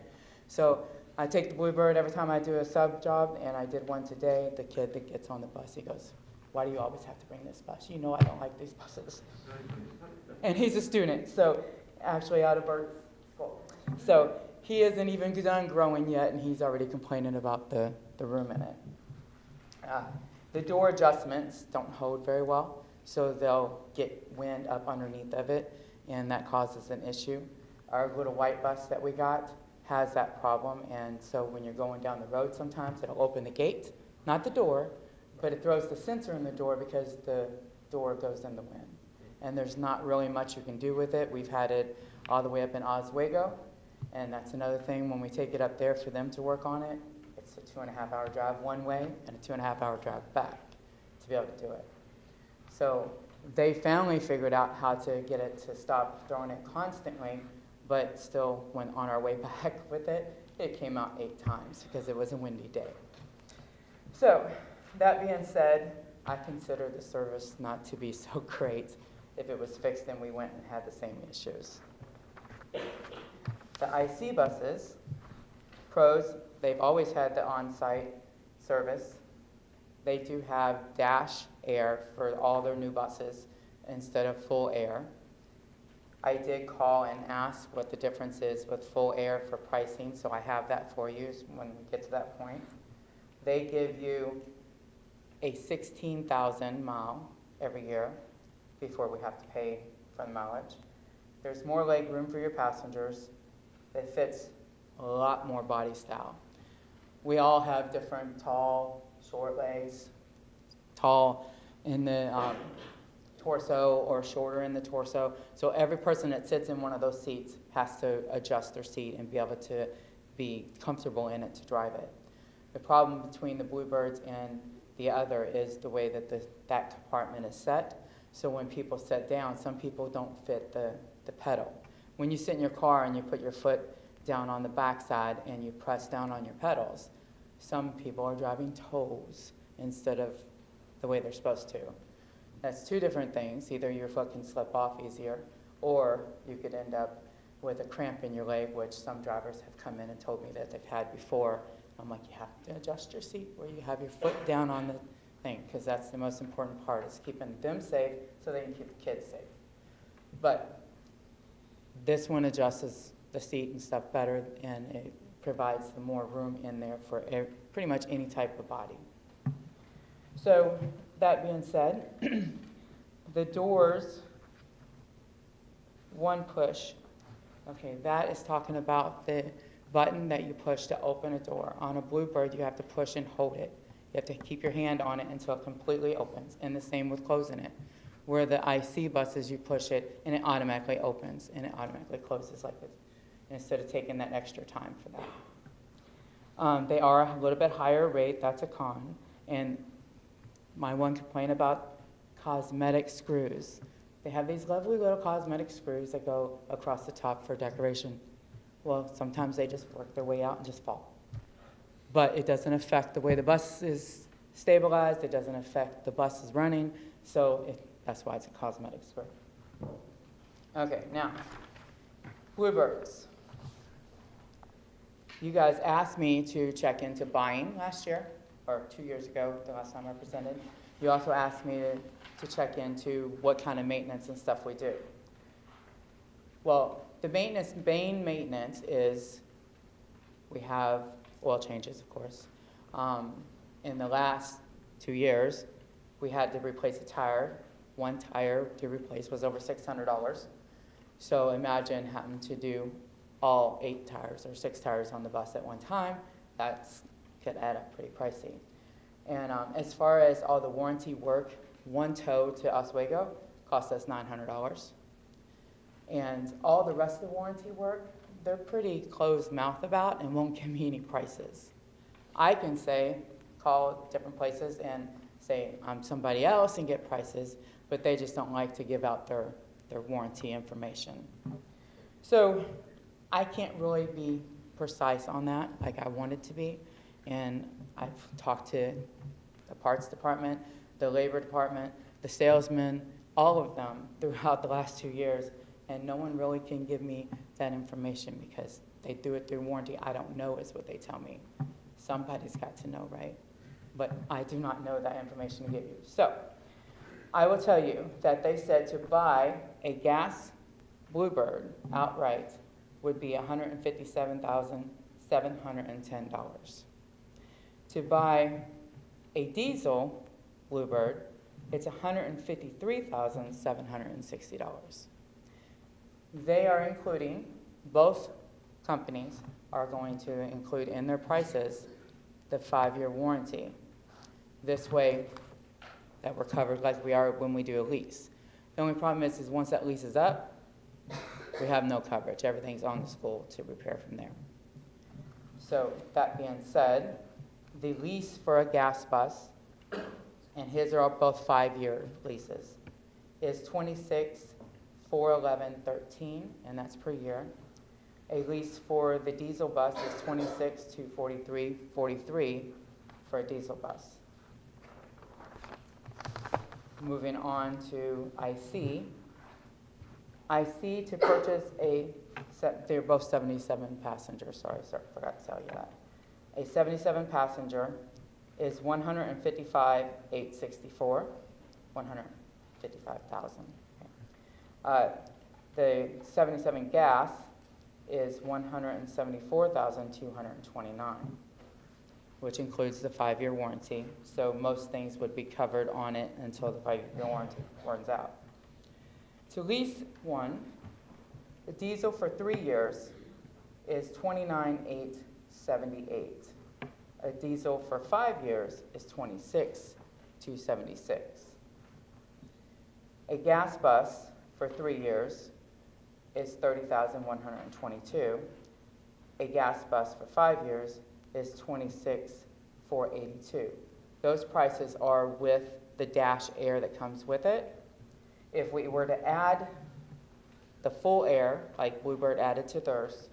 So I take the Bluebird every time I do a sub job, and I did one today. The kid that gets on the bus, he goes, "Why do you always have to bring this bus? You know I don't like these buses." And he's a student, so actually out of Bert's school. So he isn't even done growing yet, and he's already complaining about the room in it. The door adjustments don't hold very well, so they'll get wind up underneath of it, and that causes an issue. Our little white bus that we got has that problem, and so when you're going down the road sometimes, it'll open the gate, not the door, but it throws the sensor in the door because the door goes in the wind. And there's not really much you can do with it. We've had it all the way up in Oswego, and that's another thing. When we take it up there for them to work on it, it's a 2.5-hour drive one way and a 2.5-hour drive back to be able to do it. So they finally figured out how to get it to stop throwing it constantly, but still, when on our way back with it, it came out 8 times because it was a windy day. So that being said, I consider the service not to be so great. If it was fixed and we went and had the same issues. The IC buses, pros, they've always had the on-site service. They do have dash air for all their new buses instead of full air. I did call and ask what the difference is with full air for pricing, so I have that for you when we get to that point. They give you a 16,000 mile every year. before we have to pay for the mileage. There's more leg room for your passengers. It fits a lot more body style. We all have different tall, short legs, tall in the torso or shorter in the torso. So every person that sits in one of those seats has to adjust their seat and be able to be comfortable in it to drive it. The problem between the Bluebirds and the other is the way that that compartment is set. So when people sit down, some people don't fit the pedal. When you sit in your car and you put your foot down on the backside and you press down on your pedals, some people are driving toes instead of the way they're supposed to. That's two different things. Either your foot can slip off easier, or you could end up with a cramp in your leg, which some drivers have come in and told me that they've had before. I'm like, you have to adjust your seat where you have your foot down on the thing, because that's the most important part, is keeping them safe so they can keep the kids safe. But this one adjusts the seat and stuff better, and it provides the more room in there for pretty much any type of body. So that being said, the doors, one push. Okay, that is talking about the button that you push to open a door. On a Bluebird, you have to push and hold it. You have to keep your hand on it until it completely opens, and the same with closing it. Where the IC buses, you push it, and it automatically opens, and it automatically closes like this, instead of taking that extra time for that. They are a little bit higher rate, that's a con, and my one complaint about cosmetic screws. They have these lovely little cosmetic screws that go across the top for decoration. Well, sometimes they just work their way out and just fall. But it doesn't affect the way the bus is stabilized, it doesn't affect the bus is running, so that's why it's a cosmetic screw. Okay, now, Bluebirds. You guys asked me to check into buying last year, or 2 years ago, the last time I presented. You also asked me to check into what kind of maintenance and stuff we do. Well, the main maintenance is we have oil changes, of course. In the last 2 years, we had to replace a tire. One tire to replace was over $600. So imagine having to do all 8 tires or 6 tires on the bus at one time. That could add up pretty pricey. And as far as all the warranty work, one tow to Oswego cost us $900. And all the rest of the warranty work, they're pretty closed mouth about and won't give me any prices. I can call different places and say I'm somebody else and get prices, but they just don't like to give out their warranty information. So I can't really be precise on that like I wanted to be. And I've talked to the parts department, the labor department, the salesmen, all of them throughout the last 2 years, and no one really can give me that information because they do it through warranty. I don't know is what they tell me. Somebody's got to know, right? But I do not know that information to give you. So I will tell you that they said to buy a gas Bluebird outright would be $157,710. To buy a diesel Bluebird, it's $153,760. They are including, both companies are going to include in their prices the 5-year warranty. This way that we're covered like we are when we do a lease. The only problem is once that lease is up, we have no coverage. Everything's on the school to repair from there. So that being said, the lease for a gas bus, and his are both 5-year leases, is $26,411.13, and that's per year. A lease for the diesel bus is $26,243.43 for a diesel bus. Moving on to IC. IC to purchase they're both 77 passengers, sorry, forgot to tell you that. A 77 passenger is $155,864, $155,000. The 77 gas is $174,229, which includes the 5-year warranty. So most things would be covered on it until the 5-year warranty runs out. To lease one, the diesel for 3 years is $29,878. A diesel for 5 years is $26,276. A gas bus for 3 years is $30,122. A gas bus for 5 years is $26,482. Those prices are with the dash air that comes with it. If we were to add the full air, like we were added to theirs,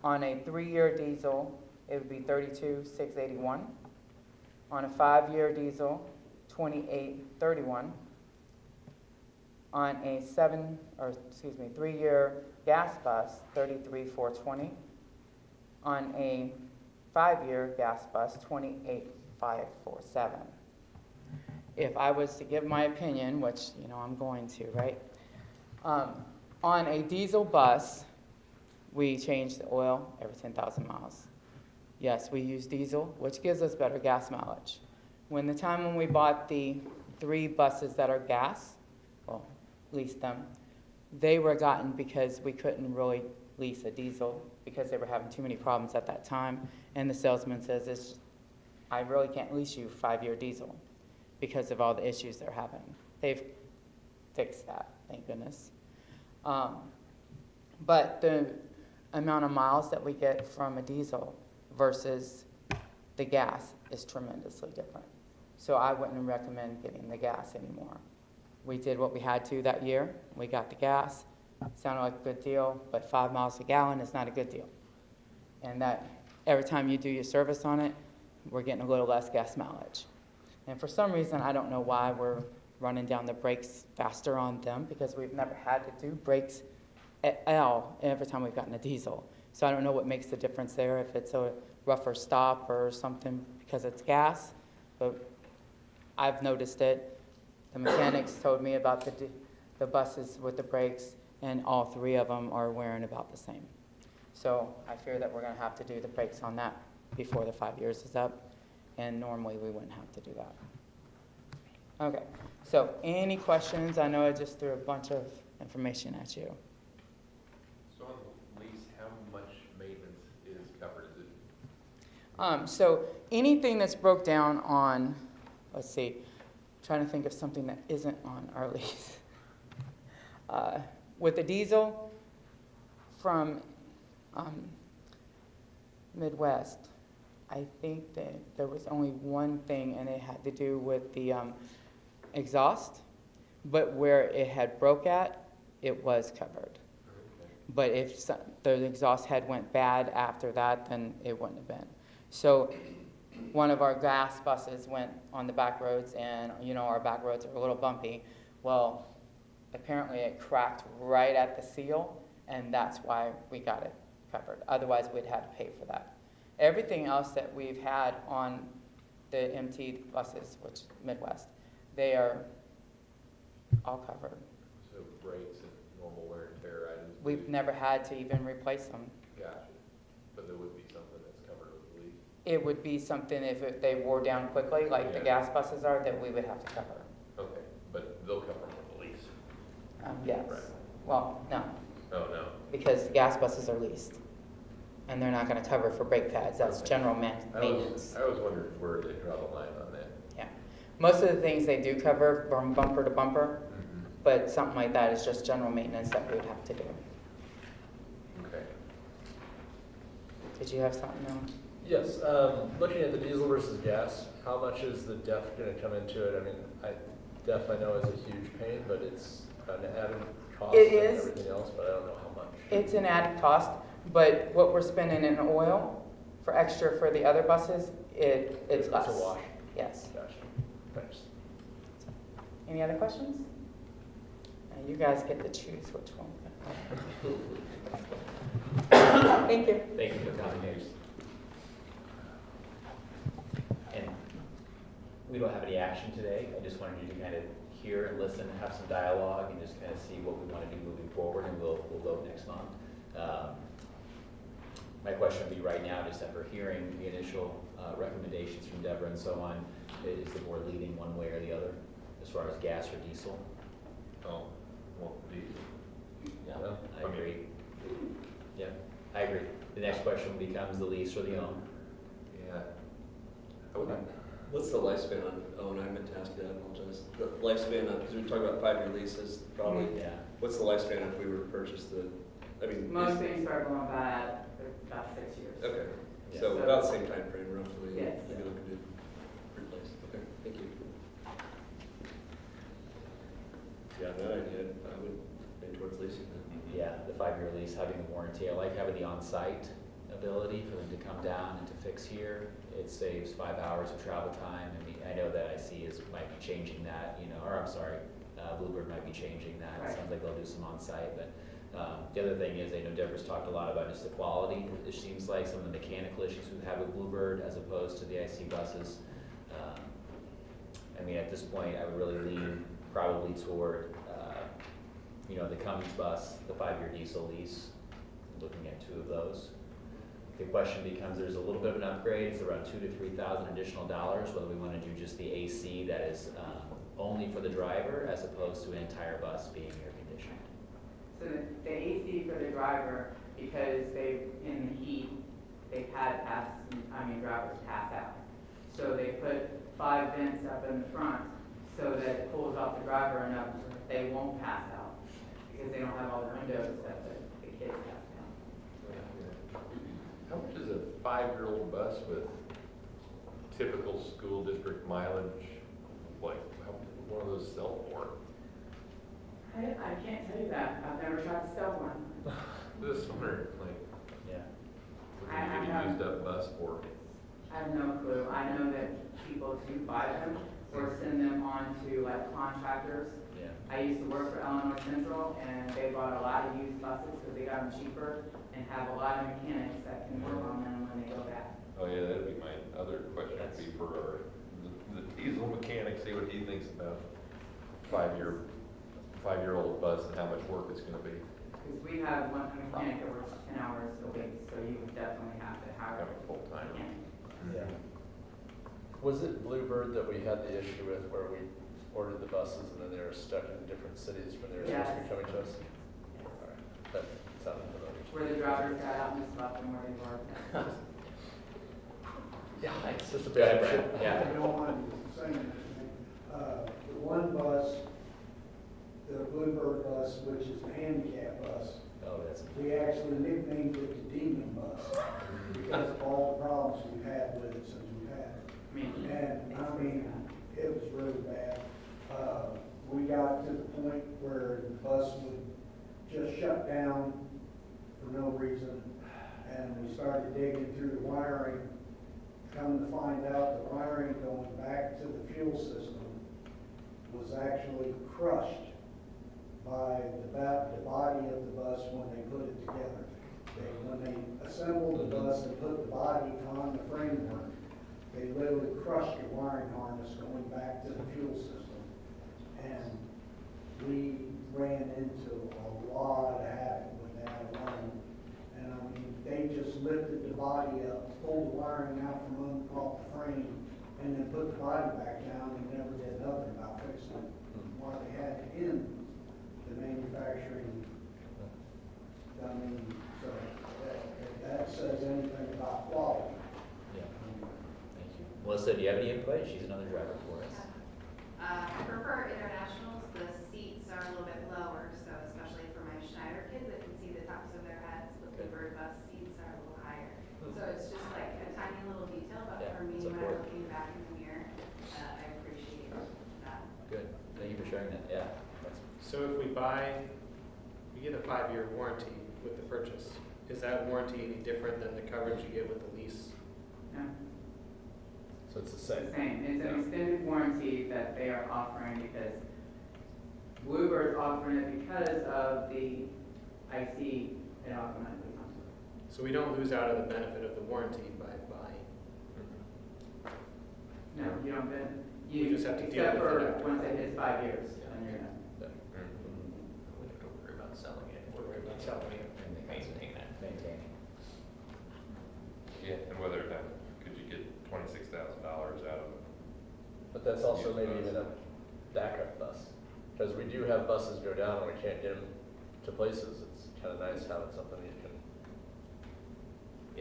on a 3-year diesel, it would be $32,681. On a 5-year diesel, $28,31. On a 3-year gas bus, $33,420. On a 5-year gas bus, $28,547. If I was to give my opinion, which I'm going to, right? On a diesel bus, we change the oil every 10,000 miles. Yes, we use diesel, which gives us better gas mileage. When we bought the 3 buses that are gas, well, leased them, they were gotten because we couldn't really lease a diesel because they were having too many problems at that time. And the salesman says, I really can't lease you a 5-year diesel because of all the issues they're having. They've fixed that, thank goodness. But the amount of miles that we get from a diesel versus the gas is tremendously different. So I wouldn't recommend getting the gas anymore. We did what we had to that year. We got the gas. Sounded like a good deal, but 5 miles a gallon is not a good deal. And that every time you do your service on it, we're getting a little less gas mileage. And for some reason, I don't know why we're running down the brakes faster on them, because we've never had to do brakes at all every time we've gotten a diesel. So I don't know what makes the difference there, if it's a rougher stop or something because it's gas, but I've noticed it. The mechanics told me about the buses with the brakes, and all 3 of them are wearing about the same. So I fear that we're going to have to do the brakes on that before the 5 years is up, and normally we wouldn't have to do that. Okay, so any questions? I know I just threw a bunch of information at you. So on the lease, how much maintenance is covered? Is it? So anything that's broke down on, let's see, I'm trying to think of something that isn't on our lease. With the diesel from Midwest, I think that there was only one thing, and it had to do with the exhaust, but where it had broke at, it was covered. But if the exhaust head went bad after that, then it wouldn't have been. So one of our gas buses went on the back roads, and our back roads are a little bumpy. Well, apparently it cracked right at the seal, and that's why we got it covered. Otherwise, we'd had to pay for that. Everything else that we've had on the MT buses, which is Midwest, they are all covered. So brakes and normal wear and tear items? We've never had to even replace them. Gotcha. But there would be something that's covered with the lease? It would be something if they wore down quickly, like the gas buses are, that we would have to cover. Okay, but they'll cover them with the lease? Yes. Right. Well, no, Oh, no. because gas buses are leased, and they're not going to cover for brake pads. That's Okay. general maintenance. I was wondering where they draw the line on that. Yeah. Most of the things they do cover from bumper to bumper, but something like that is just general maintenance that we would have to do. Okay. Did you have something else? Yes, looking at the diesel versus gas, how much is the DEF going to come into it? I mean, DEF I know is a huge pain, but it's an added cost It and is. everything else, but I don't know how much. It's an added cost, but what we're spending in oil for extra for the other buses, it's less. It's a wash. Yes. Gotcha. Thanks. Any other questions? You guys get to choose which one. Thank you. Thank you for coming. And we don't have any action today. I just wanted you to kind of hear and listen, have some dialogue, and just kind of see what we want to do moving forward, and we'll vote next month. My question would be right now, just after hearing the initial recommendations from Deborah and so on, is the board leaning one way or the other as far as gas or diesel? Oh, diesel. Yeah, Well, I agree. Yeah, I agree. The next question becomes the lease or the own. Yeah. I would, What's the lifespan on, oh, and I meant to ask you that, I apologize. The lifespan on, because we talked about 5-year leases, probably. Yeah. What's the lifespan if we were to purchase the, I mean. Most things start going bad about 6 years. Okay, Yeah. so about the same time frame roughly. Yes. Maybe looking to replace, okay, thank you. Yeah, that idea, I would lean towards leasing that. Yeah, the 5-year lease, having the warranty. I like having the on-site ability for them to come down and to fix here. It saves 5 hours of travel time. I mean, I know that might be changing that, or I'm sorry, Bluebird might be changing that. It Right. sounds like they'll do some on-site, but the other thing is, I know Deborah's talked a lot about just the quality. It seems like some of the mechanical issues we have with Bluebird as opposed to the IC buses. I mean, at this point, I would really lean probably toward, the Cummins bus, the 5-year diesel lease, looking at 2 of those. The question becomes, there's a little bit of an upgrade, it's around $2,000 to $3,000 additional dollars, whether we want to do just the AC that is only for the driver as opposed to an entire bus being air conditioned. So the AC for the driver, because in the heat, they've had drivers pass out. So they put 5 vents up in the front so that it cools off the driver enough so that they won't pass out, because they don't have all the windows that the kids pass out. how much is a 5-year-old bus with typical school district mileage, like, what do those sell for? I can't tell you that. I've never tried to sell one. This wonder, like, Yeah. what do you get a used up bus for? I have no clue. I know that people do buy them or send them on to like contractors. Yeah. I used to work for Illinois Central, and they bought a lot of used buses because they got them cheaper and have a lot of mechanics that can work on them when they go back. Oh, yeah, that'd be my other question, would be for the diesel mechanic, see what he thinks about 5-year-old bus and how much work it's gonna be. Because we have one mechanic that works 10 hours a week, so you would definitely have to hire Have a full-timer. a mechanic. Yeah. Was it Bluebird that we had the issue with where we ordered the buses and then they were stuck in different cities when they were supposed to be Yes. coming to us? All right, that sounded familiar. Where the drivers got out and just left them where they were. Yeah, it's just a Go ahead, bad Brad. Yeah. I don't mind saying anything. The one bus, the Bluebird bus, which is a handicap bus, Oh, that's. we actually nicknamed it the Demon Bus because of all the problems we've had with it since we've had it. And I mean, it was really bad. We got to the point where the bus would just shut down for no reason, and we started digging through the wiring. Come to find out, the wiring going back to the fuel system was actually crushed by the body of the bus when they put it together. When they assembled the bus and put the body on the framework, they literally crushed the wiring harness going back to the fuel system. And we ran into a lot of havoc with that alone. And I mean, they just lifted the body up, pulled the wiring out from off the frame, and then put the body back down and never did nothing about fixing it. While they had it in the manufacturing, I mean, so if that says anything about quality. Yeah. Thank you. Melissa, do you have any input? She's another driver for us. I prefer internationals. The seats are a little bit lower, so especially for my Schneider kids, I can see the tops of their heads. The Bluebird bus seats are a little higher. So it's just like a tiny little detail, but Yeah, for me, it's when I'm important. looking back in the mirror, I appreciate that. Good. Thank you for sharing that. Yeah. So if we get a 5-year warranty with the purchase, is that warranty any different than the coverage you get with the lease? No, So it's the it's same. the same. It's an extended warranty that they are offering because Bluebird's offering it because of the IC, it automatically comes with it. So we don't lose out of the benefit of the warranty by buying. No, you don't then, You just have to deal except with it for after. once it hits 5 years, then you're done. We don't worry about selling it. We're worried about selling it. And maintaining that. Maintaining. Yeah, and whether or not, could you get $26,000 out of it? But that's also maybe even a backup bus. Because we do have buses go down and we can't get them to places. It's kind of nice having something you can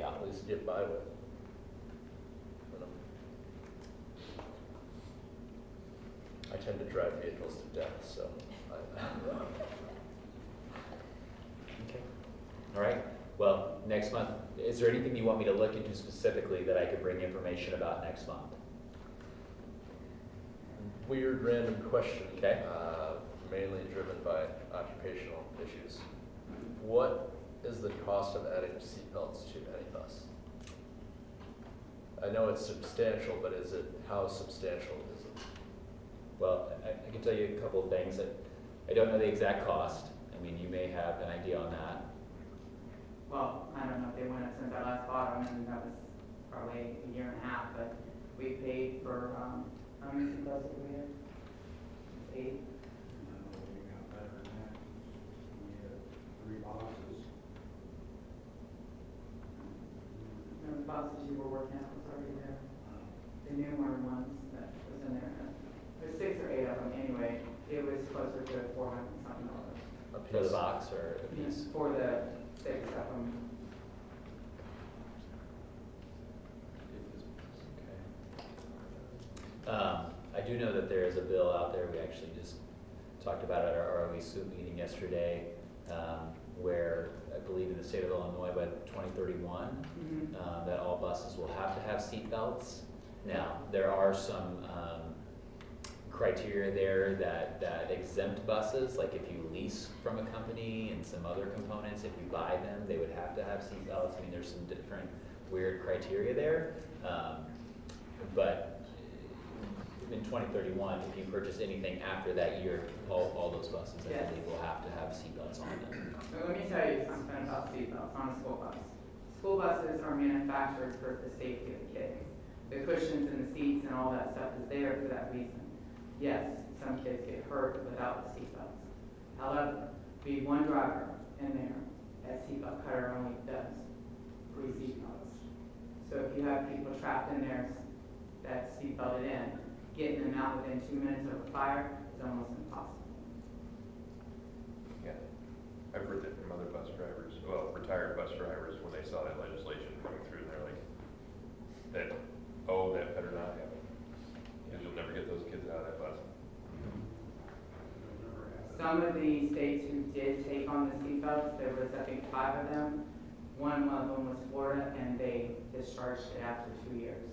at least get by with. I tend to drive vehicles to death, so. Okay. All right. Well, next month, is there anything you want me to look into specifically that I could bring information about next month? Weird random question. Okay. Mainly driven by occupational issues. What is the cost of adding seatbelts to any bus? I know it's substantial, but how substantial is it? Well, I can tell you a couple of things. I don't know the exact cost. I mean, you may have an idea on that. Well, I don't know if they went up since I last bought them, and that was probably a year and a half, but we paid for, how many seatbelts did we have? 8? We got better than that. We had 3 boxes. No, the boxes you were working at was already there. The newer ones that was in there. There's 6 or 8 of them anyway. It was closer to $400 something. For the box or a piece? For the 6 of them. I do know that there is a bill out there. We actually just talked about it at our ROE SUIT meeting yesterday, where I believe in the state of Illinois by 2031, that all buses will have to have seat belts. Now, there are some criteria there that exempt buses, like if you lease from a company and some other components, if you buy them, they would have to have seat belts. I mean, there's some different weird criteria there. But in 2031, if you purchase anything after that year, all those buses, I believe, will have to have seat belts on them. So let me tell you something about seatbelts on a school bus. School buses are manufactured for the safety of the kids. The cushions and the seats and all that stuff is there for that reason. Yes, some kids get hurt without the seatbelts. However, be one driver in there, that seatbelt cutter only does 3 seatbelts. So if you have people trapped in there that's seatbelted in, getting them out within 2 minutes of a fire is almost impossible. Yeah, I've heard that from other bus drivers, well, retired bus drivers, when they saw that legislation coming through, they're like, that better not happen. Because you'll never get those kids out of that bus. Some of the states who did take on the seatbelts, there was, I think, 5 of them. One of them was Florida, and they discharged it after 2 years.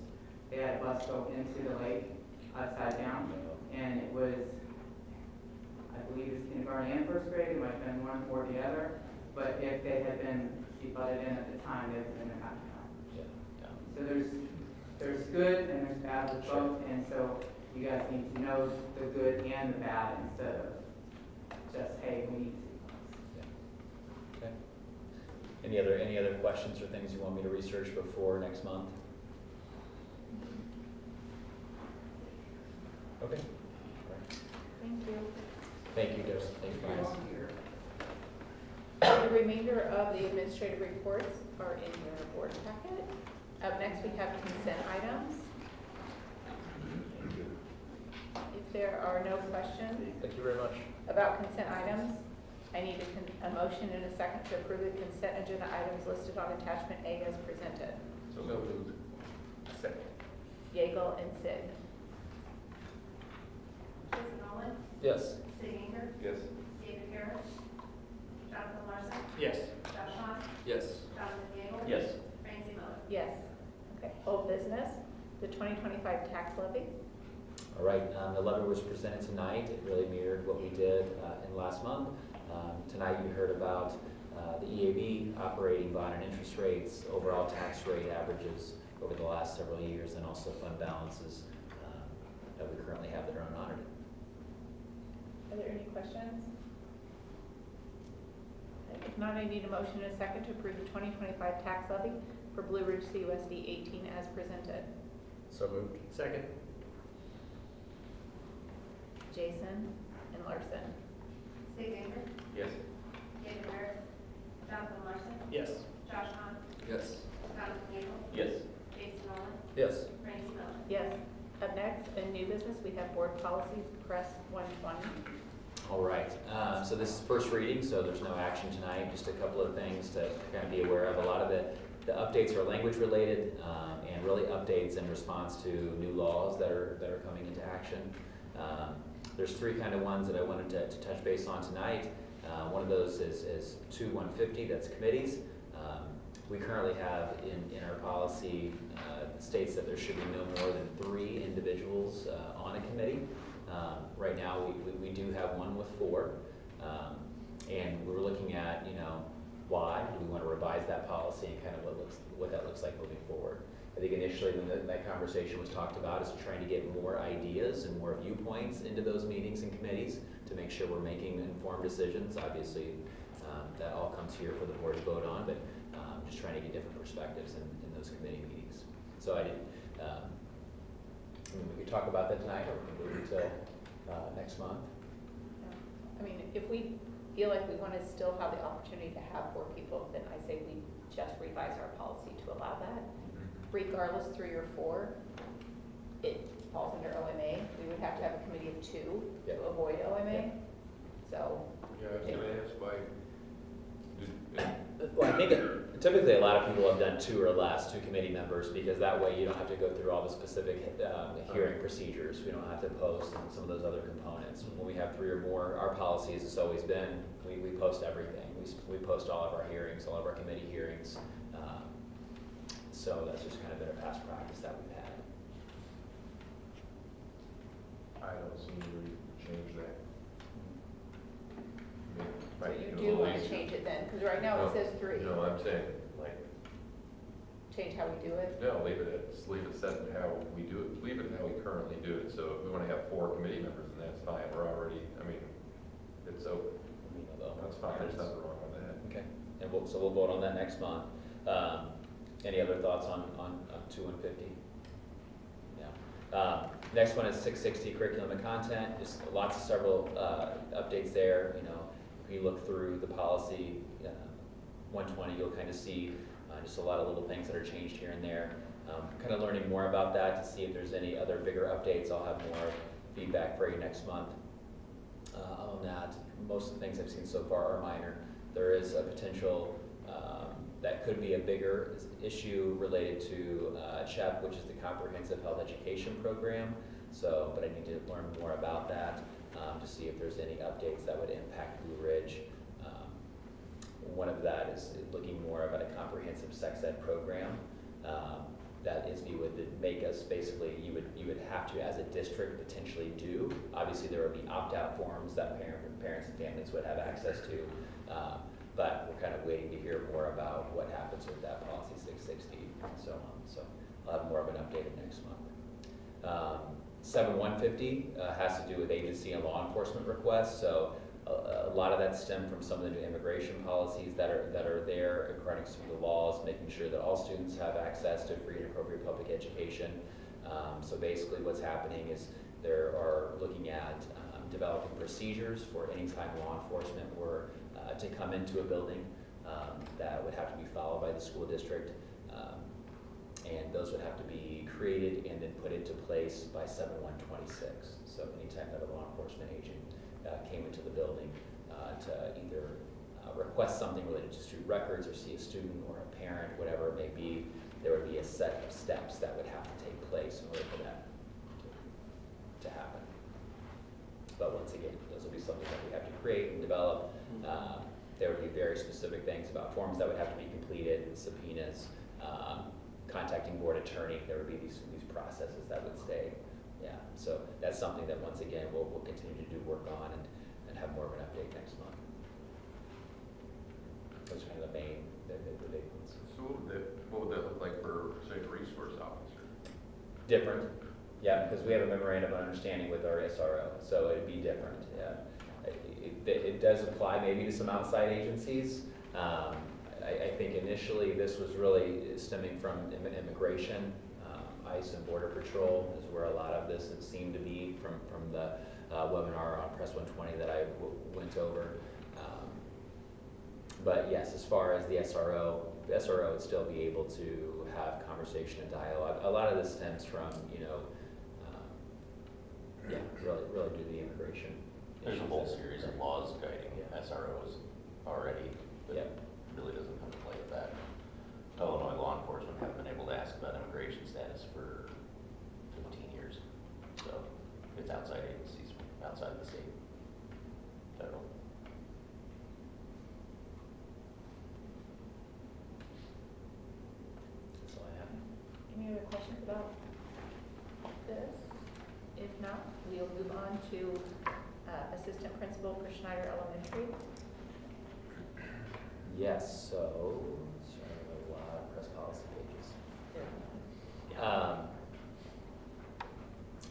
They had a bus go into the lake upside down, and it was, I believe it's kindergarten and first grade, it might have been one or the other, but if they had been seatbelted in at the time, they would have been half an hour. So there's good and there's bad with both, and so you guys need to know the good and the bad instead of just, hey, we need seatbelts. Okay. Any other questions or things you want me to research before next month? Okay. All right. Thank you. Thank you, Deb. Thank you, guys. The remainder of the administrative reports are in your board packet. Up next, we have consent items. If there are no questions Thank you very much. about consent items, I need a motion and a second to approve the consent agenda items listed on attachment A as presented. So moved. Second. Yeagle and Sid. Jason Nolan, Yes. Sid Inger, Yes. David Harris, Jonathan Larson, Yes. Josh Hahn, Yes. Jonathan Gable. Yes. Francie Miller. Yes. Okay, old business, the 2025 tax levy. All right, the levy was presented tonight. It really mirrored what we did in last month. Tonight you heard about the EAB operating bond and interest rates, overall tax rate averages over the last several years, and also fund balances that we currently have that are unaudited. Are there any questions? Okay, if not, I need a motion and a second to approve the 2025 tax levy for Blue Ridge CUSD 18 as presented. So moved. Second. Jason and Larson. Sid Inger, Yes. David Harris, Jonathan Larson, Yes. Josh Hahn, Yes. Jonathan Gable, Yes. Jason Nolan, Yes. Francie Miller. Yes. Up next, in new business, we have board policies, press 120. All right, so this is first reading, so there's no action tonight, just a couple of things to kind of be aware of. A lot of the updates are language related, and really updates in response to new laws that are coming into action. There's three kind of ones that I wanted to touch base on tonight. One of those is 2150, that's committees. We currently have in our policy states that there should be no more than 3 individuals on a committee. Right now, we do have one with 4, and we're looking at, why do we want to revise that policy and kind of what that looks like moving forward. I think initially when that conversation was talked about is trying to get more ideas and more viewpoints into those meetings and committees to make sure we're making informed decisions. Obviously, that all comes here for the board to vote on, but just trying to get different perspectives in those committee meetings. So I didn't. We could talk about that tonight, or we can move until next month. I mean, if we feel like we want to still have the opportunity to have 4 people, then I say we just revise our policy to allow that. Regardless, 3 or 4, it falls under OMA. We would have to have a committee of 2 to avoid OMA. So. Yeah, I was going to ask why. Well, I think typically a lot of people have done 2 or less, 2 committee members, because that way you don't have to go through all the specific hearing procedures. We don't have to post and some of those other components. When we have 3 or more, our policy has always been, we post everything. We post all of our hearings, all of our committee hearings. So that's just kind of been a past practice that we've had. I don't see any reason to change that. So you do want to change it then, because right now it says 3. No, I'm saying, like, Change how we do it? no, leave it set how we do it, leave it how we currently do it. So if we want to have 4 committee members, then that's fine, we're already, it's open. That's fine, there's nothing wrong with that. Okay, and so we'll vote on that next month. Any other thoughts on 2150? Yeah. Next one is 660, curriculum and content. Just several updates there. If you look through the policy 120, you'll kind of see just a lot of little things that are changed here and there. Kind of learning more about that to see if there's any other bigger updates. I'll have more feedback for you next month on that. Most of the things I've seen so far are minor. There is a potential that could be a bigger issue related to CHEP, which is the Comprehensive Health Education Program. But I need to learn more about that to see if there's any updates that would impact Blue Ridge. One of that is looking more about a comprehensive sex ed program that is you would make us basically you would have to, as a district, potentially do. Obviously, there would be opt-out forms that parents and families would have access to. But we're kind of waiting to hear more about what happens with that policy 660 and so on. So I'll have more of an update next month. 7150 has to do with agency and law enforcement requests. So a lot of that stemmed from some of the new immigration policies that are there, according to the laws, making sure that all students have access to free and appropriate public education. So basically what's happening is they are looking at developing procedures for any time law enforcement were to come into a building that would have to be followed by the school district. And those would have to be created and then put into place by 7/1/26. So anytime that a law enforcement agent came into the building to either request something related to student records or see a student or a parent, whatever it may be, there would be a set of steps that would have to take place in order for that to happen. But once again, those will be something that we have to create and develop. There would be very specific things about forms that would have to be completed, subpoenas, contacting board attorney. There would be these processes that would stay. Yeah, so that's something that once again we'll continue to do work on and have more of an update next month. Those are kind of the main the big ones. So what would that look like for, say, a resource officer? Different, yeah, because we have a memorandum of understanding with our SRO, so it'd be different. Yeah, it does apply maybe to some outside agencies. I think initially this was really stemming from immigration. ICE and Border Patrol is where a lot of this seemed to be from the webinar on Press 120 that I went over. But yes, as far as the SRO would still be able to have conversation and dialogue. A lot of this stems from, really due to the immigration There's a issues whole that are- series of laws guiding Yeah. SROs already, but Yeah. it really doesn't come to play with that. Illinois law enforcement haven't been able to ask about immigration status for 15 years. So it's outside agencies, outside the state, federal. That's all I have. Any other questions about this? If not, we'll move on to assistant principal for Schneider Elementary. Yes, so, sorry, a lot of press policy pages.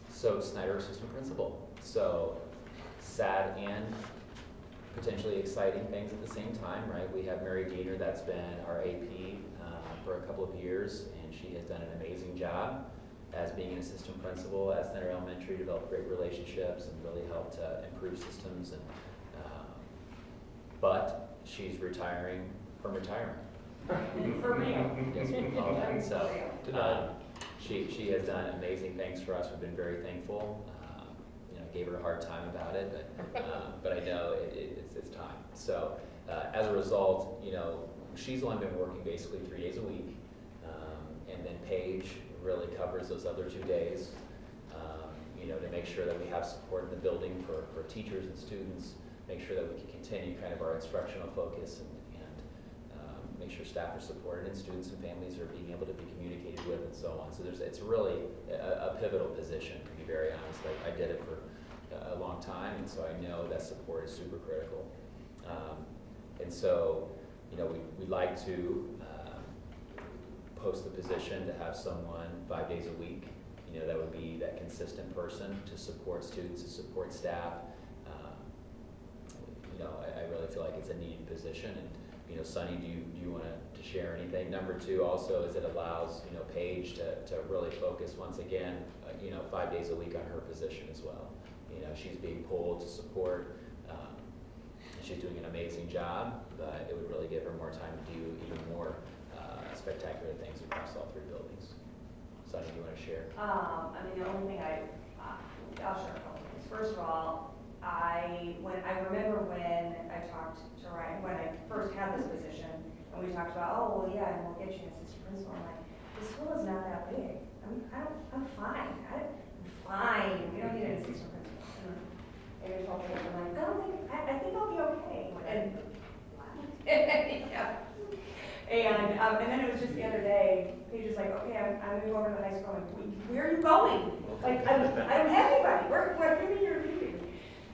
So Snyder assistant principal. So sad and potentially exciting things at the same time, right? We have Mary Diener, that's been our AP for a couple of years, and she has done an amazing job as being an assistant principal at Snyder Elementary, developed great relationships and really helped improve systems. And but she's retiring from retirement. For real. Yes, we call it. So, For real. she has done amazing things for us. We've been very thankful. You know, gave her a hard time about it, but I know it's time. So, as a result, you know, she's only been working basically 3 days a week, and then Paige really covers those other 2 days. You know, to make sure that we have support in the building for teachers and students, make sure that we can continue kind of our instructional focus and make sure staff are supported and students and families are being able to be communicated with and so on. So it's really a pivotal position, to be very honest. I did it for a long time, and so I know that support is super critical. And so, you know, we'd like to post the position to have someone 5 days a week. You know, that would be that consistent person to support students, to support staff. You know, I really feel like it's a needed position. And you know, Sunny, do you want to share anything? Number two also is it allows, you know, Paige to really focus once again, you know, 5 days a week on her position as well. You know, she's being pulled to support. She's doing an amazing job, but it would really give her more time to do even more spectacular things across all 3 buildings. Sunny, do you want to share? I mean, the only thing I'll share a couple things. First of all, I remember when I talked to Ryan, when I first had this position, and we talked about, oh, well, yeah, and we'll get you an assistant principal. I'm like, this school is not that big. I'm fine. I'm fine. We don't need an assistant principal. And he told me, I'm like, I think I'll be okay. And yeah. And then it was just the other day, he was like, okay, I'm gonna go over to the high school. I'm like, where are you going? Like, I don't have anybody. Where are you leaving?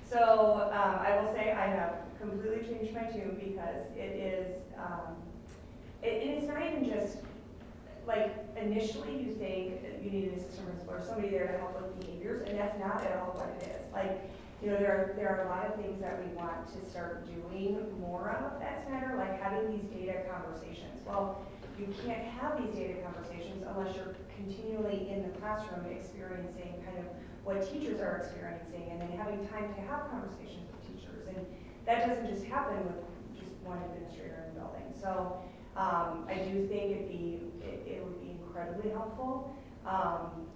So I will say I have completely changed my tune because it is, it's not even just, like, initially you think you need an assistant principal or somebody there to help with behaviors, and that's not at all what it is. Like, you know, there are a lot of things that we want to start doing more of at Snyder, like having these data conversations. Well, you can't have these data conversations unless you're continually in the classroom experiencing kind of what teachers are experiencing and then having time to have conversations with teachers. And that doesn't just happen with just one administrator in the building. So I do think it would be incredibly helpful. I'm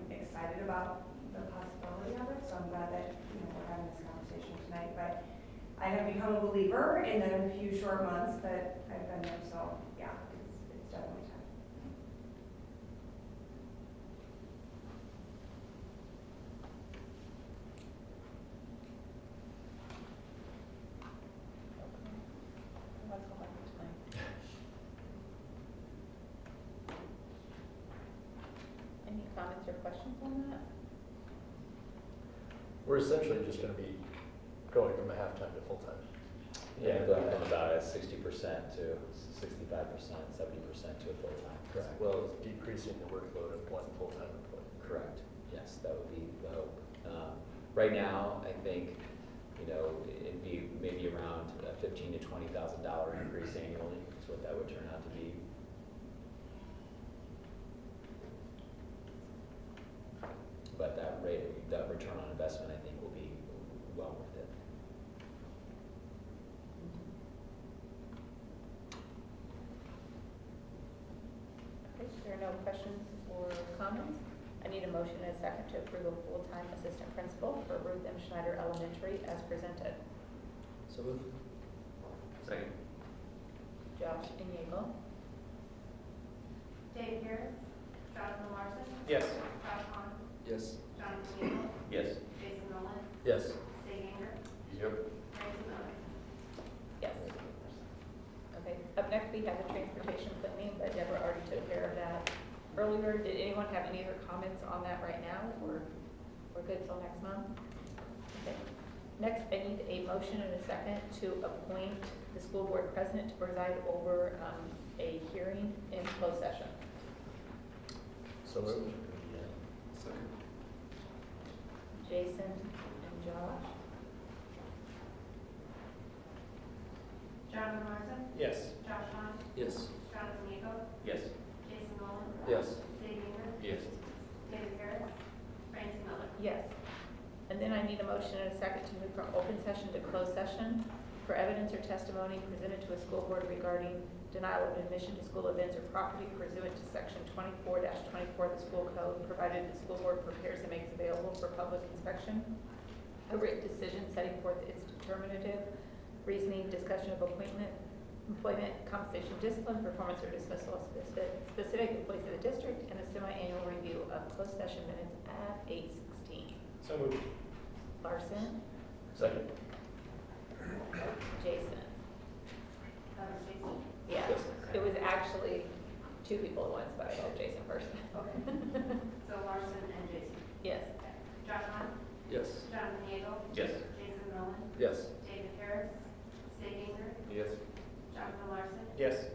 excited about the possibility of it, so I'm glad that we're having this conversation tonight. But I have become a believer in the few short months that I've been there, so yeah, it's definitely time. Let's go back to tonight. Any comments or questions on that? We're essentially just going to be going from a half-time to full-time. Yeah, going from about 60% to 65%, 70% to a full-time. As well as decreasing the workload of one full-time employee. Correct. Yes, that would be the hope. Right now, I think, you know, it'd be maybe around a $15,000 to $20,000 increase annually is what that would turn out to be. But that return on investment, I think, will be well worth it. Okay, there are no questions or comments? I need a motion and a second to approve a full-time assistant principal for Ruth M. Schneider Elementary as presented. So moved. Second. Josh Iñigo. Dave Harris, Jonathan Larson, Yes. Josh Hahn, Yes. Jonathan Gable, Yes. Jason Nolan, Yes. Zay Ganger, Yep. Randy Miller. Yes. Okay, up next we have the transportation planning, but Deborah already took care of that earlier. Did anyone have any other comments on that right now, or we're good till next month? Okay. Next, I need a motion and a second to appoint the school board president to preside over a hearing in closed session. So moved. Second. Jason and Josh. Jonathan Larson, Yes. Josh Hahn, Yes. Jonathan Gable, Yes. Jason Nolan, Yes. Zay Ganger, Yes. David Harris, Randy Miller. Yes. And then I need a motion and a second to move from open session to closed session for evidence or testimony presented to a school board regarding denial of admission to school events or property pursuant to section 24-24 of the school code, provided the school board prepares and makes available for public inspection a written decision setting forth its determinative reasoning, discussion of appointment, employment, compensation, discipline, performance, or dismissal of specific employees of the district, and a semi-annual review of closed session minutes at 8:16. So moved. Larson, Second. Jason. That was Jason. Yeah, Yes. it was actually two people at once, but I called Jason first. So Larson and Jason. Yes. Okay. Josh Hahn, Yes. Jonathan Gable, Yes. Jason Nolan, Yes. David Harris, Zay Ganger, Yes. Jonathan Larson, Yes.